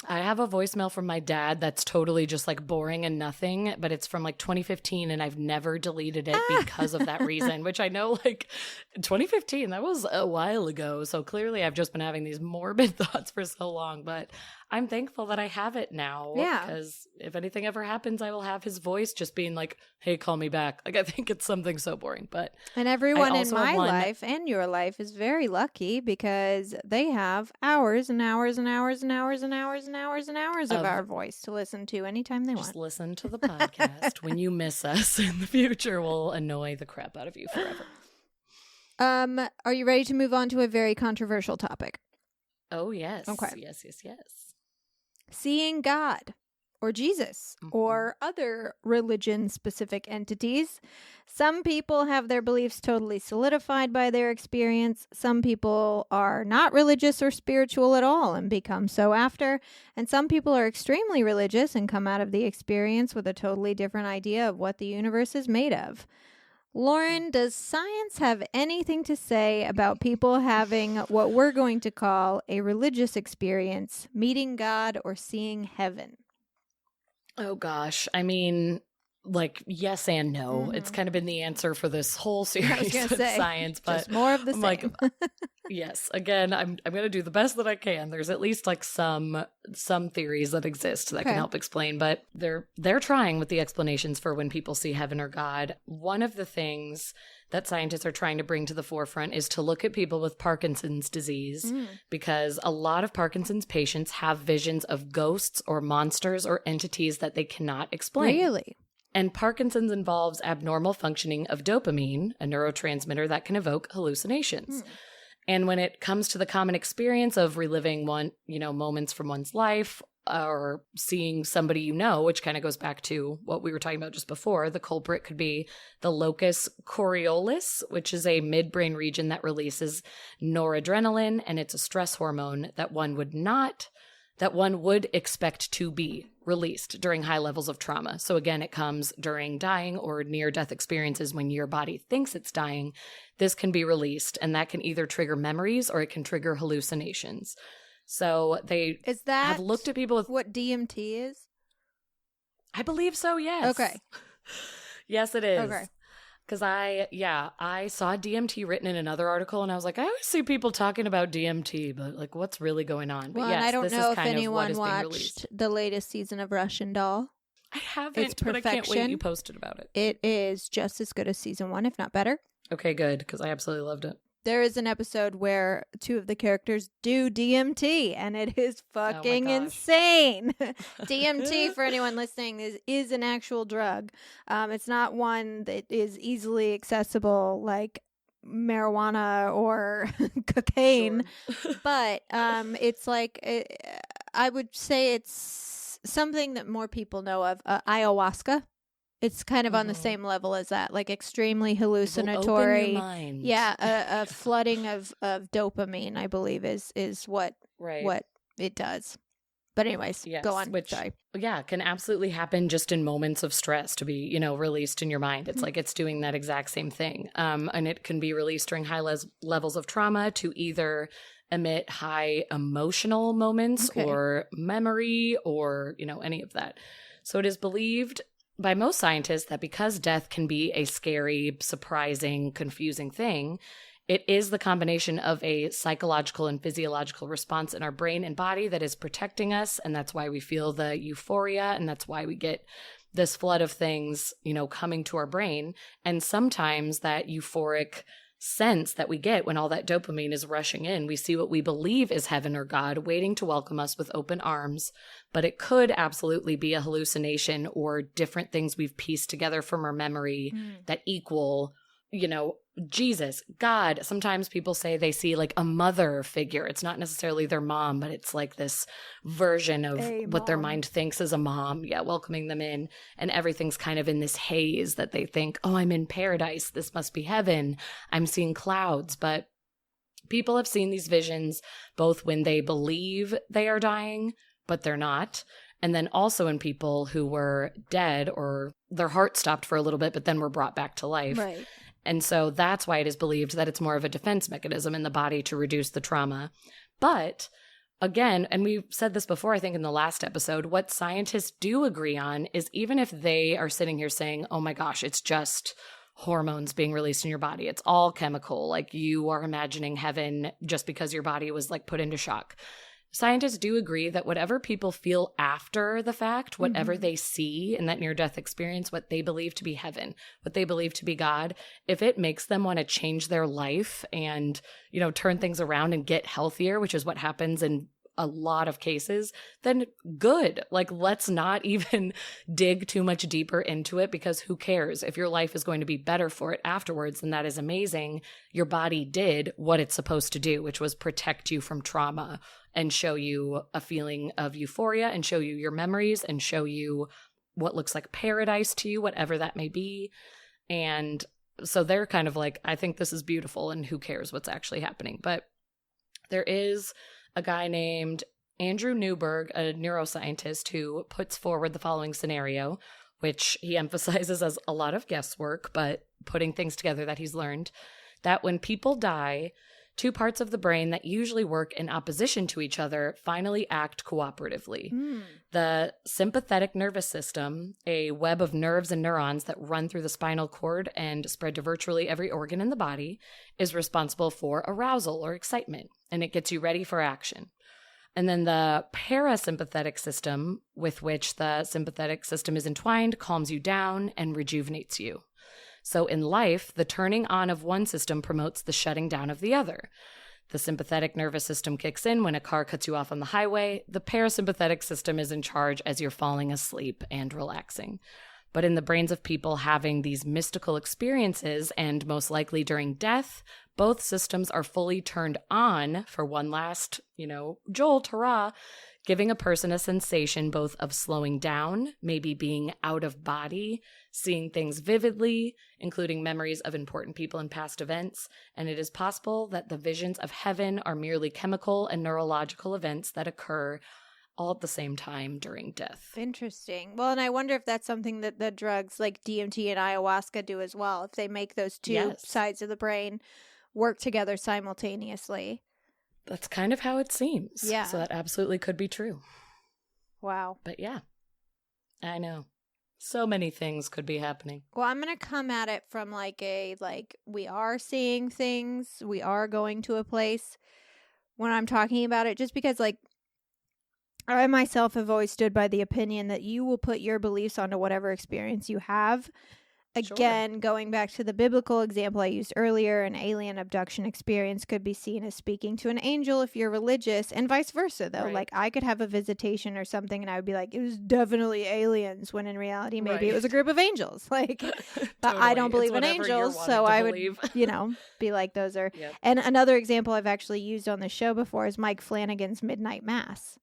I have a voicemail from my dad that's totally just like boring and nothing, but it's from like 2015 and I've never deleted it because of that reason, which I know like 2015, that was a while ago. So clearly I've just been having these morbid thoughts for so long, but I'm thankful that I have it now. Yeah. Because if anything ever happens, I will have his voice just being like, hey, call me back. Like I think it's something so boring, but. And everyone in my life and your life is very lucky because they have hours and hours and hours and hours and hours and hours and hours of our voice to listen to anytime they want. Just listen to the podcast. When you miss us in the future, we'll annoy the crap out of you forever. Are you ready to move on to a very controversial topic? Oh, yes. Okay. Yes. Seeing God or Jesus or other religion-specific entities. Some people have their beliefs totally solidified by their experience. Some people are not religious or spiritual at all and become so after. And some people are extremely religious and come out of the experience with a totally different idea of what the universe is made of. Lauren, does science have anything to say about people having what we're going to call a religious experience, meeting God or seeing heaven? Oh, gosh. I mean, like, yes and no. It's kind of been the answer for this whole series with science, but just more of the same. Like, yes, again, I'm going to do the best that I can. There's at least like some theories that exist that can help explain, but they're trying with the explanations for when people see heaven or God. One of the things that scientists are trying to bring to the forefront is to look at people with Parkinson's disease, because a lot of Parkinson's patients have visions of ghosts or monsters or entities that they cannot explain. Really? And Parkinson's involves abnormal functioning of dopamine, a neurotransmitter that can evoke hallucinations. And when it comes to the common experience of reliving moments from one's life or seeing somebody which kind of goes back to what we were talking about just before, the culprit could be the locus coeruleus, which is a midbrain region that releases noradrenaline, and it's a stress hormone that one would expect to be released during high levels of trauma. So again, it comes during dying or near-death experiences when your body thinks it's dying. This can be released, and that can either trigger memories or it can trigger hallucinations. So they have looked at people with... what DMT is? I believe so, yes. Okay. Yes, it is. Okay. Because I saw DMT written in another article, and I was like, I always see people talking about DMT, but like, what's really going on? But well, yes, I don't know if anyone watched watched the latest season of Russian Doll. I haven't, but I can't wait. You posted about it. It is just as good as season 1, if not better. Okay, good, because I absolutely loved it. There is an episode where 2 of the characters do DMT, and it is fucking insane. DMT, for anyone listening, is an actual drug. It's not one that is easily accessible like marijuana or cocaine, but it's like, I would say it's something that more people know of. Ayahuasca. It's kind of on the same level as that, like extremely hallucinatory. Open your mind. Yeah, a flooding of dopamine, I believe, is what it does. But anyways, go on. Sorry. Yeah, can absolutely happen just in moments of stress to be, released in your mind. It's like it's doing that exact same thing. And it can be released during high levels of trauma to either emit high emotional moments or memory or, any of that. So it is believed by most scientists that because death can be a scary, surprising, confusing thing, it is the combination of a psychological and physiological response in our brain and body that is protecting us. And that's why we feel the euphoria. And that's why we get this flood of things, coming to our brain. And sometimes that euphoric sense that we get when all that dopamine is rushing in, we see what we believe is heaven or God waiting to welcome us with open arms. But it could absolutely be a hallucination or different things we've pieced together from our memory that equal, Jesus, God. Sometimes people say they see like a mother figure. It's not necessarily their mom, but it's like this version of what their mind thinks is a mom. Yeah, welcoming them in. And everything's kind of in this haze that they think, oh, I'm in paradise. This must be heaven. I'm seeing clouds. But people have seen these visions both when they believe they are dying, but they're not. And then also in people who were dead or their heart stopped for a little bit, but then were brought back to life. Right. And so that's why it is believed that it's more of a defense mechanism in the body to reduce the trauma. But again, and we said this before, I think in the last episode, what scientists do agree on is even if they are sitting here saying, oh my gosh, it's just hormones being released in your body, it's all chemical, like you are imagining heaven just because your body was like put into shock. Scientists do agree that whatever people feel after the fact, whatever they see in that near-death experience, what they believe to be heaven, what they believe to be God, if it makes them want to change their life and, you know, turn things around and get healthier, which is what happens in a lot of cases, then good. Like, let's not even dig too much deeper into it, because who cares? If your life is going to be better for it afterwards, then that is amazing. Your body did what it's supposed to do, which was protect you from trauma and show you a feeling of euphoria and show you your memories and show you what looks like paradise to you, whatever that may be. And so they're kind of like, I think this is beautiful and who cares what's actually happening. But there is a guy named Andrew Newberg, a neuroscientist, who puts forward the following scenario, which he emphasizes as a lot of guesswork, but putting things together that he's learned, that when people die, two parts of the brain that usually work in opposition to each other finally act cooperatively. The sympathetic nervous system, a web of nerves and neurons that run through the spinal cord and spread to virtually every organ in the body, is responsible for arousal or excitement, and it gets you ready for action. And then the parasympathetic system, with which the sympathetic system is entwined, calms you down and rejuvenates you. So in life, the turning on of one system promotes the shutting down of the other. The sympathetic nervous system kicks in when a car cuts you off on the highway. The parasympathetic system is in charge as you're falling asleep and relaxing. But in the brains of people having these mystical experiences, and most likely during death, both systems are fully turned on for one last, jolt, hurrah, giving a person a sensation both of slowing down, maybe being out of body, seeing things vividly, including memories of important people and past events. And it is possible that the visions of heaven are merely chemical and neurological events that occur all at the same time during death. Interesting. Well, and I wonder if that's something that the drugs like DMT and ayahuasca do as well, if they make those two sides of the brain work together simultaneously. That's kind of how it seems. Yeah. So that absolutely could be true. Wow. But yeah, I know. So many things could be happening. Well, I'm going to come at it from we are seeing things, we are going to a place when I'm talking about it, just because I myself have always stood by the opinion that you will put your beliefs onto whatever experience you have. Again, Going back to the biblical example I used earlier, an alien abduction experience could be seen as speaking to an angel if you're religious, and vice versa, though. Right. I could have a visitation or something, and I would be like, it was definitely aliens, when in reality, maybe it was a group of angels. But I don't believe in angels, so I would, be like, those are... Yep. And another example I've actually used on the show before is Mike Flanagan's Midnight Mass.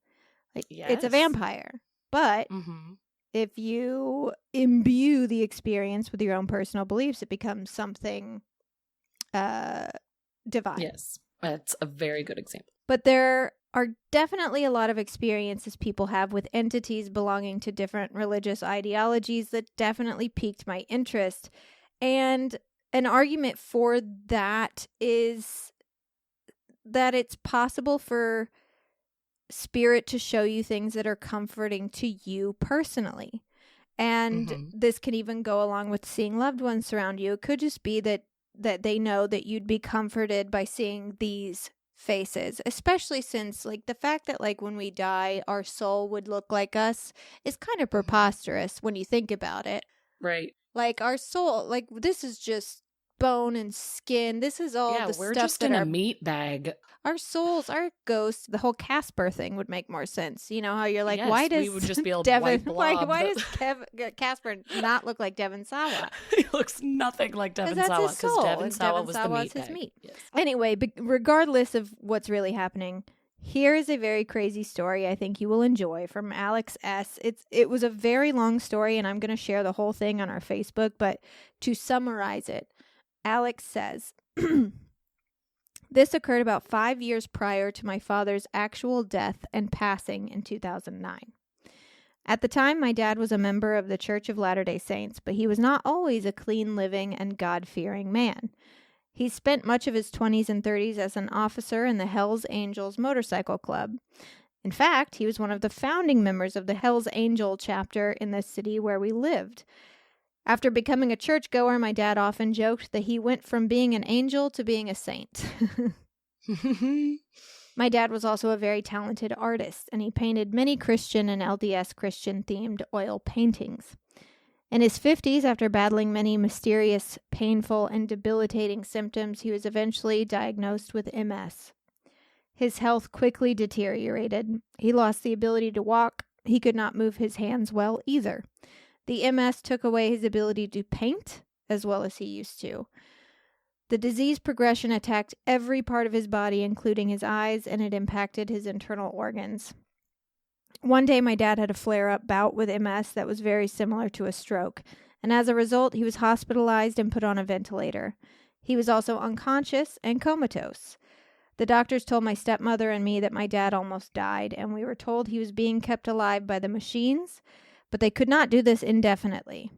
It's a vampire, but... Mm-hmm. If you imbue the experience with your own personal beliefs, it becomes something divine. Yes, that's a very good example. But there are definitely a lot of experiences people have with entities belonging to different religious ideologies that definitely piqued my interest. And an argument for that is that it's possible for spirit to show you things that are comforting to you personally. And this can even go along with seeing loved ones surround you. It could just be that they know that you'd be comforted by seeing these faces, especially since the fact that when we die our soul would look like us is kind of preposterous when you think about it. Right. Our soul, this is just bone and skin. This is all the we're stuff just that in our a meat bag. Our souls, our ghosts, the whole Casper thing would make more sense. You know how you're like, yes, why does we would just be a Devin, white blob. why does Casper not look like Devin Sawa? He looks nothing like Devin Sawa because Devin Sawa was the meat bag. Meat. Yes. Anyway, regardless of what's really happening, here is a very crazy story I think you will enjoy from Alex S. It was a very long story, and I'm going to share the whole thing on our Facebook, but to summarize it, Alex says, this occurred about 5 years prior to my father's actual death and passing in 2009. At the time, my dad was a member of the Church of Latter-day Saints, but he was not always a clean-living and God-fearing man. He spent much of his 20s and 30s as an officer in the Hells Angels motorcycle club. In fact, he was one of the founding members of the Hells Angel chapter in the city where we lived. After becoming a churchgoer, my dad often joked that he went from being an angel to being a saint. My dad was also a very talented artist, and he painted many Christian and LDS Christian-themed oil paintings. In his 50s, after battling many mysterious, painful, and debilitating symptoms, he was eventually diagnosed with MS. His health quickly deteriorated. He lost the ability to walk. He could not move his hands well either. The MS took away his ability to paint as well as he used to. The disease progression attacked every part of his body, including his eyes, and it impacted his internal organs. One day, my dad had a flare-up bout with MS that was very similar to a stroke, and as a result, he was hospitalized and put on a ventilator. He was also unconscious and comatose. The doctors told my stepmother and me that my dad almost died, and we were told he was being kept alive by the machines, but they could not do this indefinitely.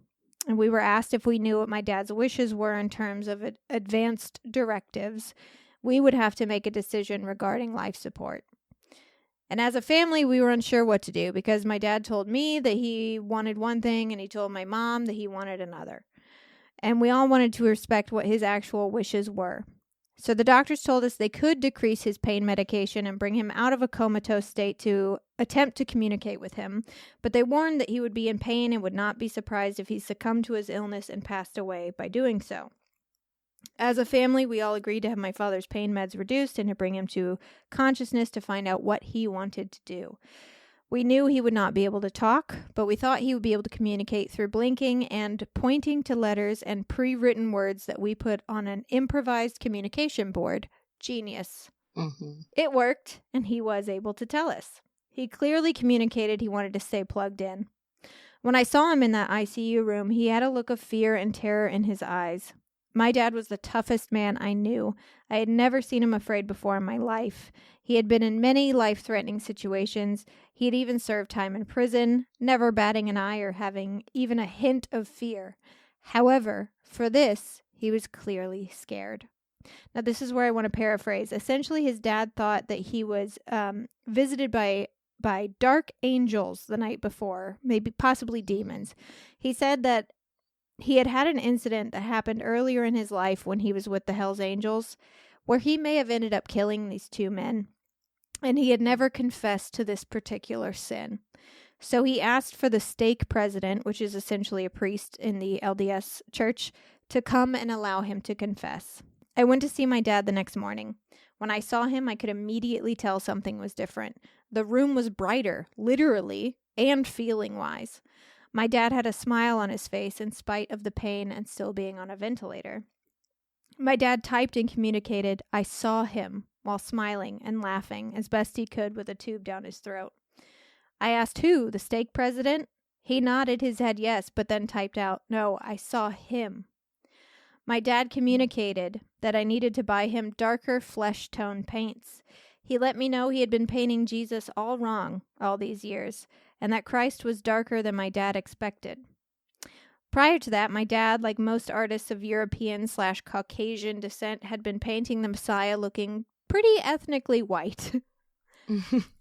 And we were asked if we knew what my dad's wishes were in terms of advanced directives. We would have to make a decision regarding life support. And as a family, we were unsure what to do because my dad told me that he wanted one thing and he told my mom that he wanted another. And we all wanted to respect what his actual wishes were. So the doctors told us they could decrease his pain medication and bring him out of a comatose state to attempt to communicate with him, but they warned that he would be in pain and would not be surprised if he succumbed to his illness and passed away by doing so. As a family, we all agreed to have my father's pain meds reduced and to bring him to consciousness to find out what he wanted to do. We knew he would not be able to talk, but we thought he would be able to communicate through blinking and pointing to letters and pre-written words that we put on an improvised communication board. Genius. Mm-hmm. It worked, and he was able to tell us. He clearly communicated he wanted to stay plugged in. When I saw him in that ICU room, he had a look of fear and terror in his eyes. My dad was the toughest man I knew. I had never seen him afraid before in my life. He had been in many life-threatening situations. He had even served time in prison, never batting an eye or having even a hint of fear. However, for this, he was clearly scared. Now, this is where I want to paraphrase. Essentially, his dad thought that he was visited by dark angels the night before, maybe possibly demons. He said that he had an incident that happened earlier in his life when he was with the Hells Angels, where he may have ended up killing these two men, and he had never confessed to this particular sin. So he asked for the stake president, which is essentially a priest in the LDS church, to come and allow him to confess. I went to see my dad the next morning. When I saw him, I could immediately tell something was different. The room was brighter, literally, and feeling-wise. My dad had a smile on his face in spite of the pain and still being on a ventilator. My dad typed and communicated, "I saw him," while smiling and laughing as best he could with a tube down his throat. I asked who, the stake president? He nodded his head yes, but then typed out, "No, I saw him." My dad communicated that I needed to buy him darker flesh tone paints. He let me know he had been painting Jesus all wrong all these years, and that Christ was darker than my dad expected. Prior to that, my dad, like most artists of European/Caucasian descent, had been painting the Messiah looking pretty ethnically white.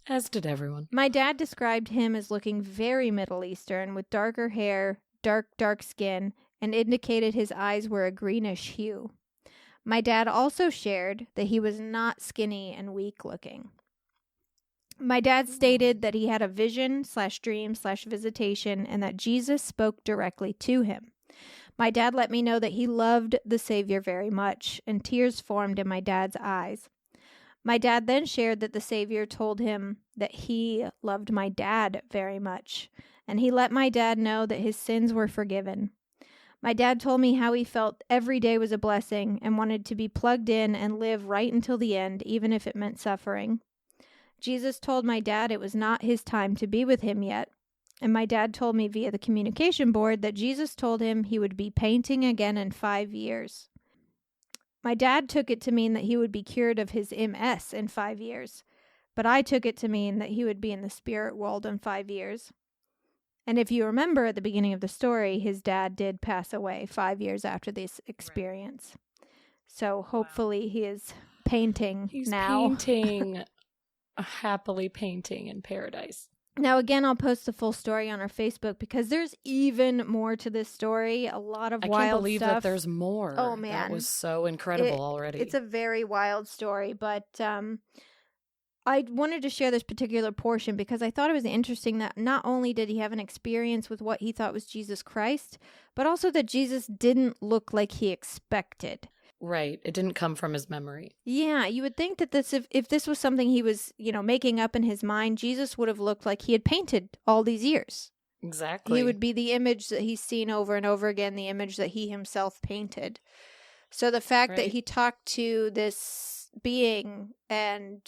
As did everyone. My dad described him as looking very Middle Eastern, with darker hair, dark skin, and indicated his eyes were a greenish hue. My dad also shared that he was not skinny and weak looking. My dad stated that he had a vision/dream/visitation and that Jesus spoke directly to him. My dad let me know that he loved the Savior very much, and tears formed in my dad's eyes. My dad then shared that the Savior told him that he loved my dad very much, and he let my dad know that his sins were forgiven. My dad told me how he felt every day was a blessing and wanted to be plugged in and live right until the end, even if it meant suffering. Jesus told my dad it was not his time to be with him yet, and my dad told me via the communication board that Jesus told him he would be painting again in 5 years. My dad took it to mean that he would be cured of his MS in 5 years, but I took it to mean that he would be in the spirit world in 5 years. And if you remember at the beginning of the story, his dad did pass away 5 years after this experience. So hopefully he is painting He's now. painting, happily painting in paradise. Now, again, I'll post the full story on our Facebook because there's even more to this story. A lot of wild stuff. I can't believe that there's more. Oh, man. That was so incredible already. It's a very wild story, but I wanted to share this particular portion because I thought it was interesting that not only did he have an experience with what he thought was Jesus Christ, but also that Jesus didn't look like he expected. Right. It didn't come from his memory. Yeah, you would think that if this was something he was, making up in his mind, Jesus would have looked like he had painted all these years. Exactly. He would be the image that he's seen over and over again, the image that he himself painted. So the fact that he talked to this being and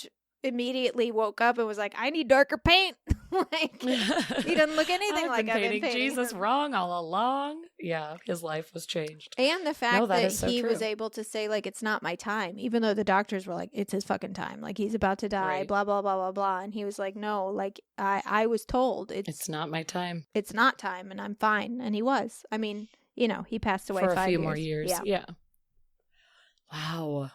immediately woke up and was like, I need darker paint. Like, he doesn't look anything like I've been painting Jesus wrong all along. Yeah, his life was changed. And the fact that so he true. was able to say, like, it's not my time, even though the doctors were like, it's his fucking time. Like, he's about to die, blah, blah, blah, blah, blah. And he was like, no, like, I was told it's not my time. It's not time, and I'm fine. And he was. I mean, he passed away for 5 a few years. more years. Yeah. Wow.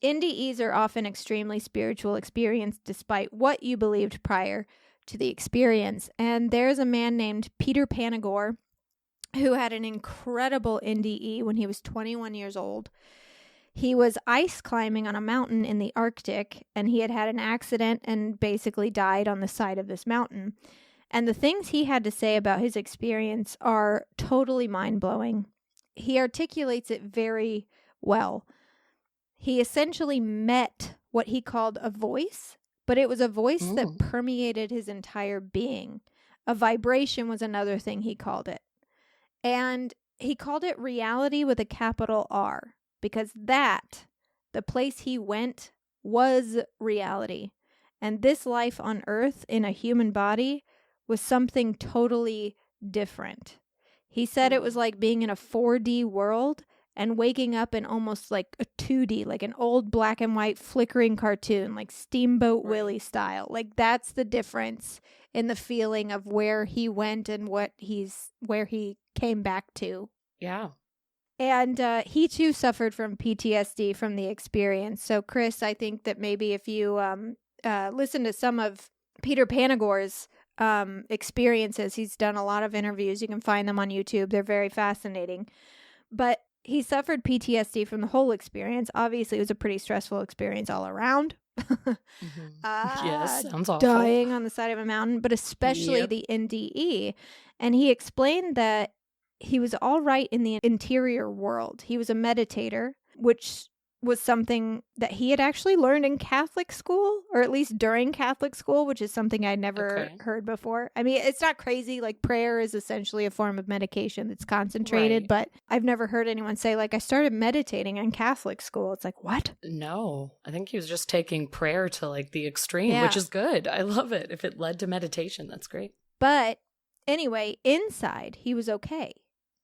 NDEs are often extremely spiritual experience despite what you believed prior to the experience. And there's a man named Peter Panagore who had an incredible NDE when he was 21 years old. He was ice climbing on a mountain in the Arctic, and he had had an accident and basically died on the side of this mountain. And the things he had to say about his experience are totally mind-blowing. He articulates it very well. He essentially met what he called a voice, but it was a voice that permeated his entire being. A vibration was another thing he called it. And he called it reality with a capital R, because the place he went, was reality. And this life on Earth in a human body was something totally different. He said it was like being in a 4D world and waking up in almost like a 2D, like an old black and white flickering cartoon, like Steamboat Willie style. Like, that's the difference in the feeling of where he went and where he came back to. Yeah. And he too suffered from PTSD from the experience. So, Chris, I think that maybe if you listen to some of Peter Panagore's experiences, he's done a lot of interviews. You can find them on YouTube. They're very fascinating. But he suffered PTSD from the whole experience. Obviously, it was a pretty stressful experience all around. Yes, sounds awful. Dying on the side of a mountain, but especially the NDE. And he explained that he was all right in the interior world. He was a meditator, which was something that he had actually learned in Catholic school, or at least during Catholic school, which is something I'd never heard before. I mean, it's not crazy. Like, prayer is essentially a form of medication that's concentrated, but I've never heard anyone say, like, I started meditating in Catholic school. It's like, what? No, I think he was just taking prayer to like the extreme, which is good. I love it. If it led to meditation, that's great. But anyway, inside, he was okay.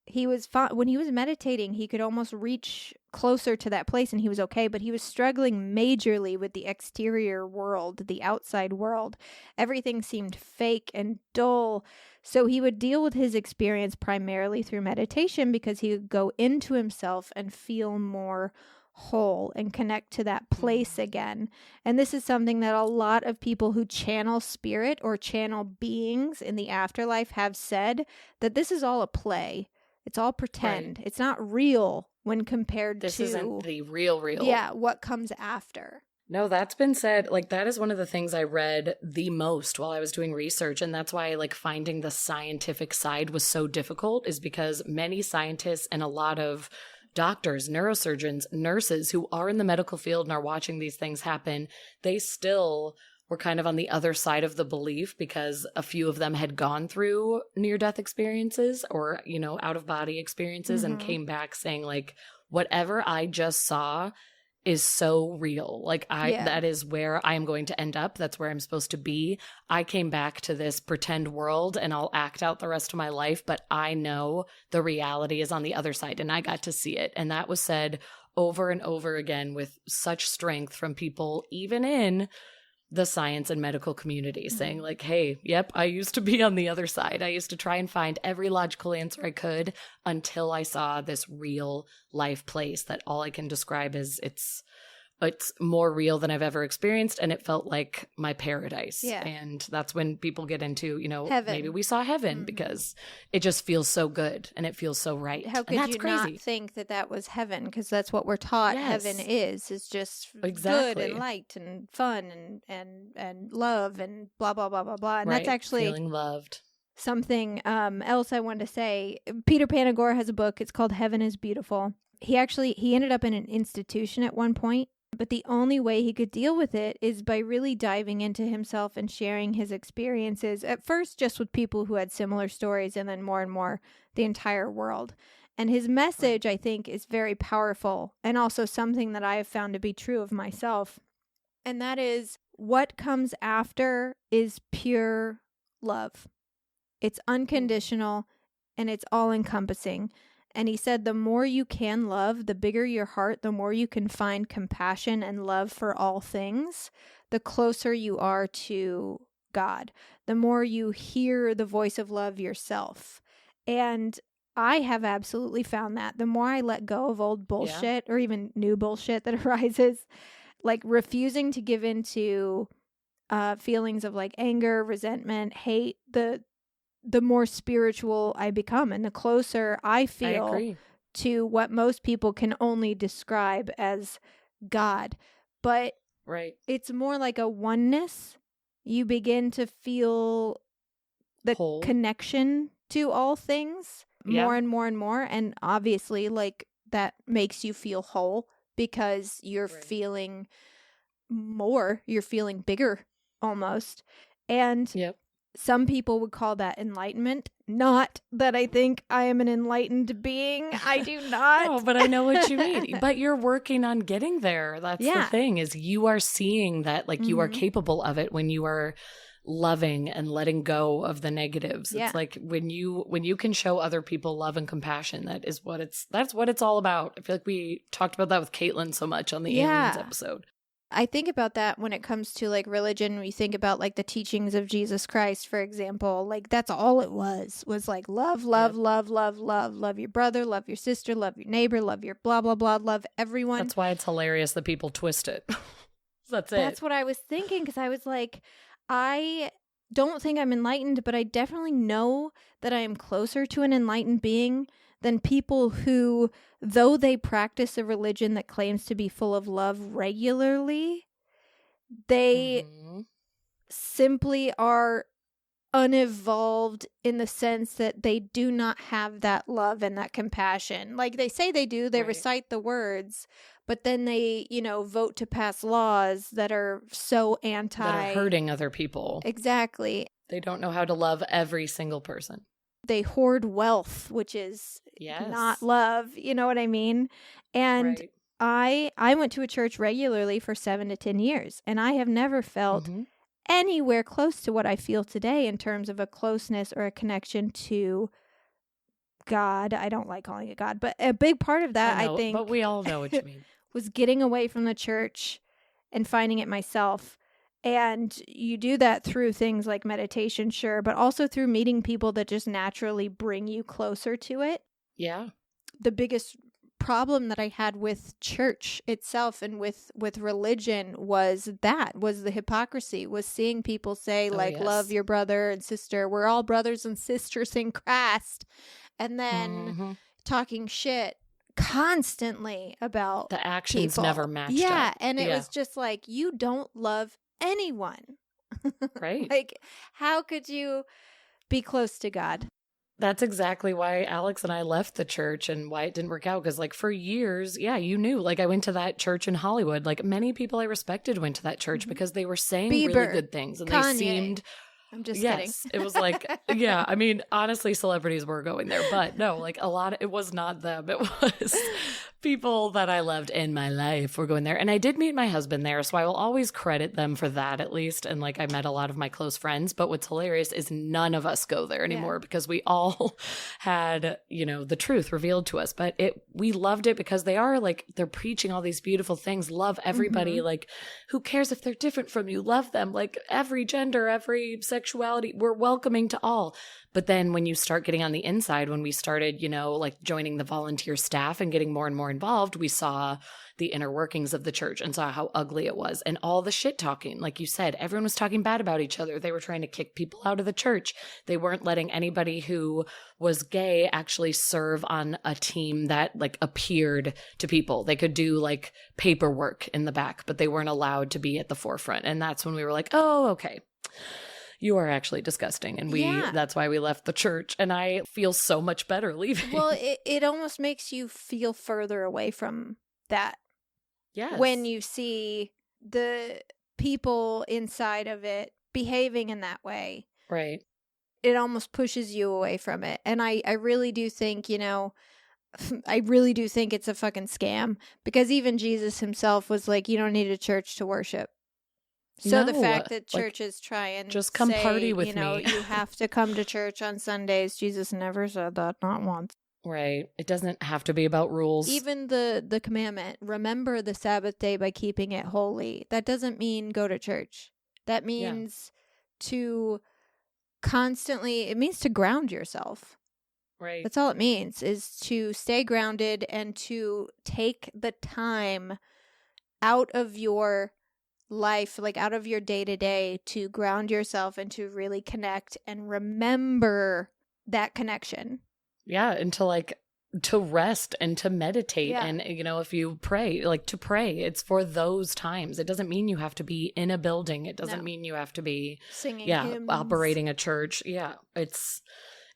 He was fine. When he was meditating, he could almost reach closer to that place and he was okay, but he was struggling majorly with the exterior world, the outside world. Everything seemed fake and dull. So he would deal with his experience primarily through meditation because he would go into himself and feel more whole and connect to that place again. And this is something that a lot of people who channel spirit or channel beings in the afterlife have said, that this is all a play. It's all pretend. It's not real when compared to... This isn't the real. Yeah, what comes after. No, that's been said. Like, that is one of the things I read the most while I was doing research. And that's why, like, finding the scientific side was so difficult, is because many scientists and a lot of doctors, neurosurgeons, nurses who are in the medical field and are watching these things happen, they still were kind of on the other side of the belief because a few of them had gone through near-death experiences or, out-of-body experiences and came back saying, like, whatever I just saw is so real. Like, that is where I am going to end up. That's where I'm supposed to be. I came back to this pretend world and I'll act out the rest of my life, but I know the reality is on the other side and I got to see it. And that was said over and over again with such strength from people, even in the science and medical community saying like, hey, yep, I used to be on the other side. I used to try and find every logical answer I could until I saw this real life place that all I can describe is it's more real than I've ever experienced, and it felt like my paradise. Yeah. And that's when people get into, heaven. Maybe we saw heaven because it just feels so good and it feels so right. How could you not think that was heaven? Because that's what we're taught heaven is just good and light and fun and love and blah, blah, blah, blah, blah. And that's actually feeling loved. Something else I wanted to say. Peter Panagore has a book. It's called Heaven is Beautiful. He ended up in an institution at one point. But the only way he could deal with it is by really diving into himself and sharing his experiences, at first just with people who had similar stories, and then more and more the entire world. And his message, I think, is very powerful, and also something that I have found to be true of myself. And that is, what comes after is pure love. It's unconditional, and it's all-encompassing. And he said, the more you can love, the bigger your heart, the more you can find compassion and love for all things, the closer you are to God, the more you hear the voice of love yourself. And I have absolutely found that the more I let go of old bullshit or even new bullshit that arises, like refusing to give into feelings of like anger, resentment, hate, the more spiritual I become and the closer I feel to what most people can only describe as God. But it's more like a oneness. You begin to feel the whole connection to all things more and more and more. And obviously, like, that makes you feel whole because you're feeling more, you're feeling bigger almost. And some people would call that enlightenment. Not that I think I am an enlightened being. I do not. No, but I know what you mean. But you're working on getting there. That's the thing, is you are seeing that, like, you are capable of it when you are loving and letting go of the negatives. It's like when you can show other people love and compassion, that's what it's all about. I feel like we talked about that with Caitlin so much on the aliens episode. I think about that when it comes to like religion. We think about like the teachings of Jesus Christ, for example. Like that's all it was like love, love, love, love, love, love your brother, love your sister, love your neighbor, love your blah, blah, blah, love everyone. That's why it's hilarious that people twist it. That's it. That's what I was thinking, because I was like, I don't think I'm enlightened, but I definitely know that I am closer to an enlightened being than people who, though they practice a religion that claims to be full of love regularly, they simply are unevolved in the sense that they do not have that love and that compassion. Like they say they do, they recite the words, but then they, vote to pass laws that are so that are hurting other people. Exactly. They don't know how to love every single person. They hoard wealth, which is not love. You know what I mean? And I went to a church regularly for 7 to 10 years, and I have never felt anywhere close to what I feel today in terms of a closeness or a connection to God. I don't like calling it God, but a big part of that, I think, but we all know what you mean, was getting away from the church and finding it myself. And you do that through things like meditation, sure, but also through meeting people that just naturally bring you closer to it. Yeah. The biggest problem that I had with church itself and with religion was the hypocrisy, was seeing people say love your brother and sister. We're all brothers and sisters in Christ. And then talking shit constantly about the actions people. Never matched up. Yeah. And it was just like, you don't love anyone. Right. Like, how could you be close to God? That's exactly why Alex and I left the church and why it didn't work out. Because, like, for years, you knew. Like, I went to that church in Hollywood. Like, many people I respected went to that church because they were saying Bieber, really good things. And Kanye. they seemed... I'm just kidding. It was like, I mean, honestly, celebrities were going there. But no, like, it was not them. It was people that I loved in my life were going there. And I did meet my husband there, so I will always credit them for that at least. And like I met a lot of my close friends. But what's hilarious is none of us go there anymore because we all had, you know, the truth revealed to us. But we loved it because they're preaching all these beautiful things. Love everybody. Like, who cares if they're different from you? Love them. Like every gender, every sexuality, we're welcoming to all. But then when you start getting on the inside, when we started, you know, like joining the volunteer staff and getting more and more involved, we saw the inner workings of the church and saw how ugly it was. And all the shit talking, like you said, everyone was talking bad about each other. They were trying to kick people out of the church. They weren't letting anybody who was gay actually serve on a team that like appeared to people. They could do like paperwork in the back, but they weren't allowed to be at the forefront. And that's when we were like, oh, okay. You are actually disgusting. And that's why we left the church. And I feel so much better leaving. Well, it almost makes you feel further away from that. Yes. When you see the people inside of it behaving in that way. Right. It almost pushes you away from it. And I really do think, you know, I really do think it's a fucking scam. Because even Jesus himself was like, you don't need a church to worship. So the fact that churches try and just come say, party with you know, me. you have to come to church on Sundays. Jesus never said that, not once. Right. It doesn't have to be about rules. Even the commandment, remember the Sabbath day by keeping it holy. That doesn't mean go to church. That means to constantly, it means to ground yourself. Right. That's all it means, is to stay grounded and to take the time out of your life, like out of your day-to-day, to ground yourself and to really connect and remember that connection. Yeah, and to rest and to meditate. Yeah. And, you know, if you pray, like to pray, it's for those times. It doesn't mean you have to be in a building. It doesn't mean you have to be singing hymns. Operating a church. Yeah,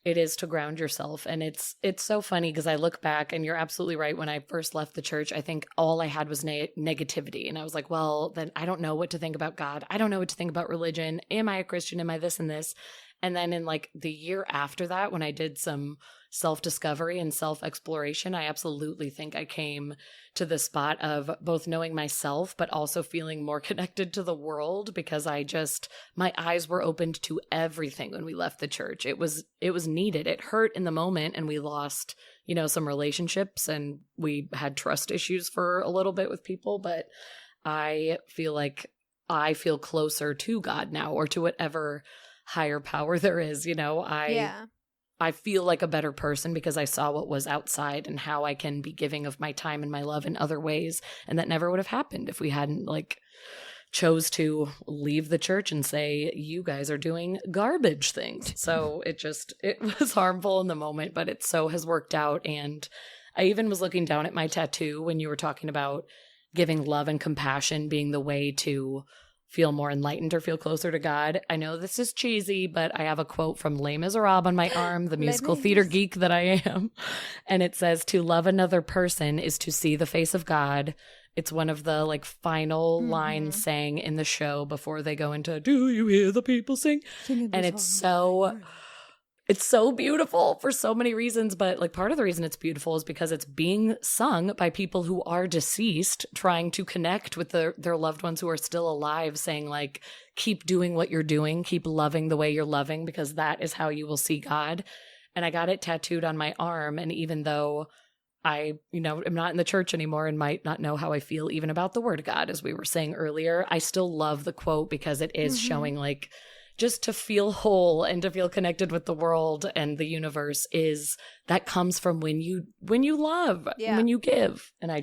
it is to ground yourself. And it's so funny because I look back and you're absolutely right. When I first left the church, I think all I had was negativity. And I was like, well, then I don't know what to think about God. I don't know what to think about religion. Am I a Christian? Am I this and this? And then in like the year after that, when I did some self-discovery and self-exploration, I absolutely think I came to the spot of both knowing myself, but also feeling more connected to the world because my eyes were opened to everything when we left the church. It was needed. It hurt in the moment and we lost, you know, some relationships and we had trust issues for a little bit with people, but I feel like I feel closer to God now or to whatever higher power there is, you know. I feel like a better person because I saw what was outside and how I can be giving of my time and my love in other ways. And that never would have happened if we hadn't like chose to leave the church and say, you guys are doing garbage things. So it was harmful in the moment, but it so has worked out. And I even was looking down at my tattoo when you were talking about giving love and compassion being the way to feel more enlightened or feel closer to God. I know this is cheesy, but I have a quote from Les Miserables on my arm, the musical theater geek that I am. And it says, to love another person is to see the face of God. It's one of the like final lines sang in the show before they go into, do you hear the people sing? And it's so beautiful for so many reasons, but like part of the reason it's beautiful is because it's being sung by people who are deceased, trying to connect with their loved ones who are still alive, saying like, keep doing what you're doing, keep loving the way you're loving, because that is how you will see God. And I got it tattooed on my arm. And even though I, you know, am not in the church anymore and might not know how I feel even about the word of God, as we were saying earlier, I still love the quote because it is showing like, just to feel whole and to feel connected with the world and the universe that comes from when you love, when you give. And I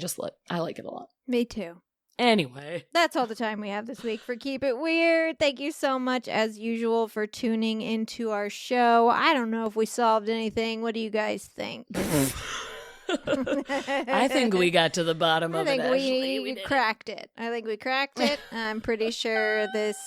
like it a lot. Me too. Anyway. That's all the time we have this week for Keep It Weird. Thank you so much, as usual, for tuning into our show. I don't know if we solved anything. What do you guys think? I think we got to the bottom of it, Ashley. We cracked it. I think we cracked it. I'm pretty sure these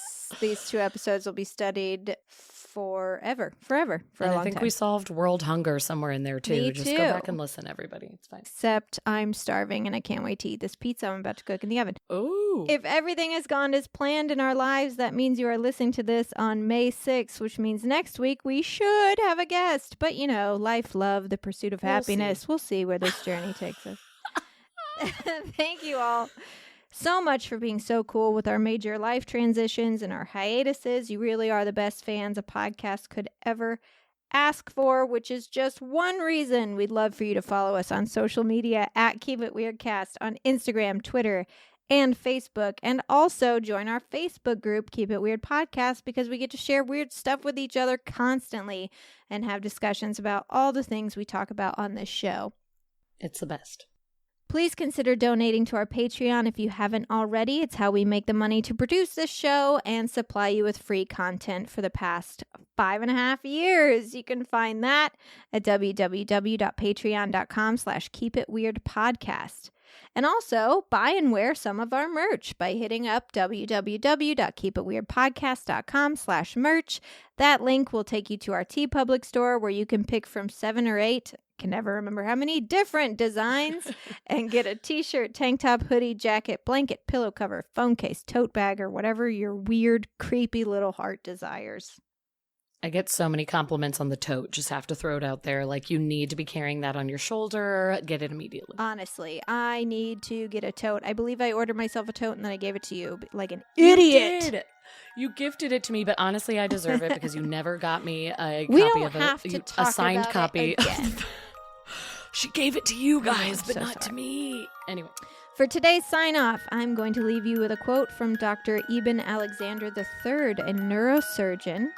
2 episodes will be studied forever, for a long time. I think we solved world hunger somewhere in there, too. Me Just too. go back and listen, everybody. It's fine. Except I'm starving and I can't wait to eat this pizza I'm about to cook in the oven. Ooh. If everything has gone as planned in our lives, that means you are listening to this on May 6th, which means next week we should have a guest. But, you know, life, love, the pursuit of happiness. We'll see where this journey takes us. Thank you all so much for being so cool with our major life transitions and our hiatuses. You really are the best fans a podcast could ever ask for, which is just one reason we'd love for you to follow us on social media at Keep It Weirdcast on Instagram, Twitter, and Facebook, and also join our Facebook group, Keep It Weird Podcast, because we get to share weird stuff with each other constantly and have discussions about all the things we talk about on this show. It's the best. Please consider donating to our Patreon if you haven't already. It's how we make the money to produce this show and supply you with free content for the past 5.5 years. You can find that at www.patreon.com/keepitweirdpodcast. And also buy and wear some of our merch by hitting up www.keepitweirdpodcast.com/merch. That link will take you to our TeePublic store where you can pick from 7 or 8, can never remember how many, different designs and get a t-shirt, tank top, hoodie, jacket, blanket, pillow cover, phone case, tote bag, or whatever your weird, creepy little heart desires. I get so many compliments on the tote. Just have to throw it out there. Like, you need to be carrying that on your shoulder. Get it immediately. Honestly, I need to get a tote. I believe I ordered myself a tote and then I gave it to you like an idiot. You did. You gifted it to me, but honestly, I deserve it because you never got me a We copy don't of have to talk a signed about copy. it again. She gave it to you guys, but so not to sorry. me. Anyway. For today's sign-off, I'm going to leave you with a quote from Dr. Ibn Alexander III, a neurosurgeon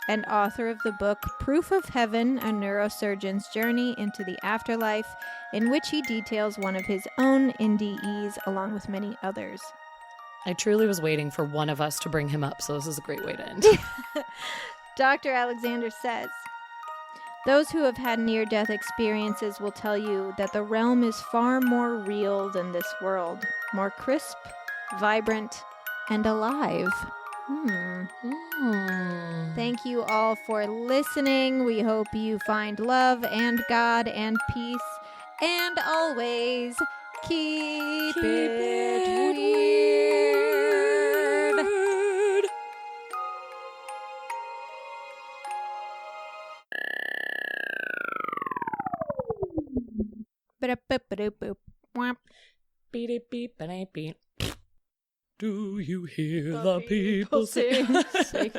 and author of the book Proof of Heaven, A Neurosurgeon's Journey into the Afterlife, in which he details one of his own NDEs along with many others. I truly was waiting for one of us to bring him up, so this is a great way to end. Dr. Alexander says, "Those who have had near-death experiences will tell you that the realm is far more real than this world, more crisp, vibrant, and alive." Thank you all for listening. We hope you find love and God and peace, and always keep it weird. Ba-da-ba-ba-do-boop. Womp. Beep, beep, beep, beep. Do you hear the people sing? Sing.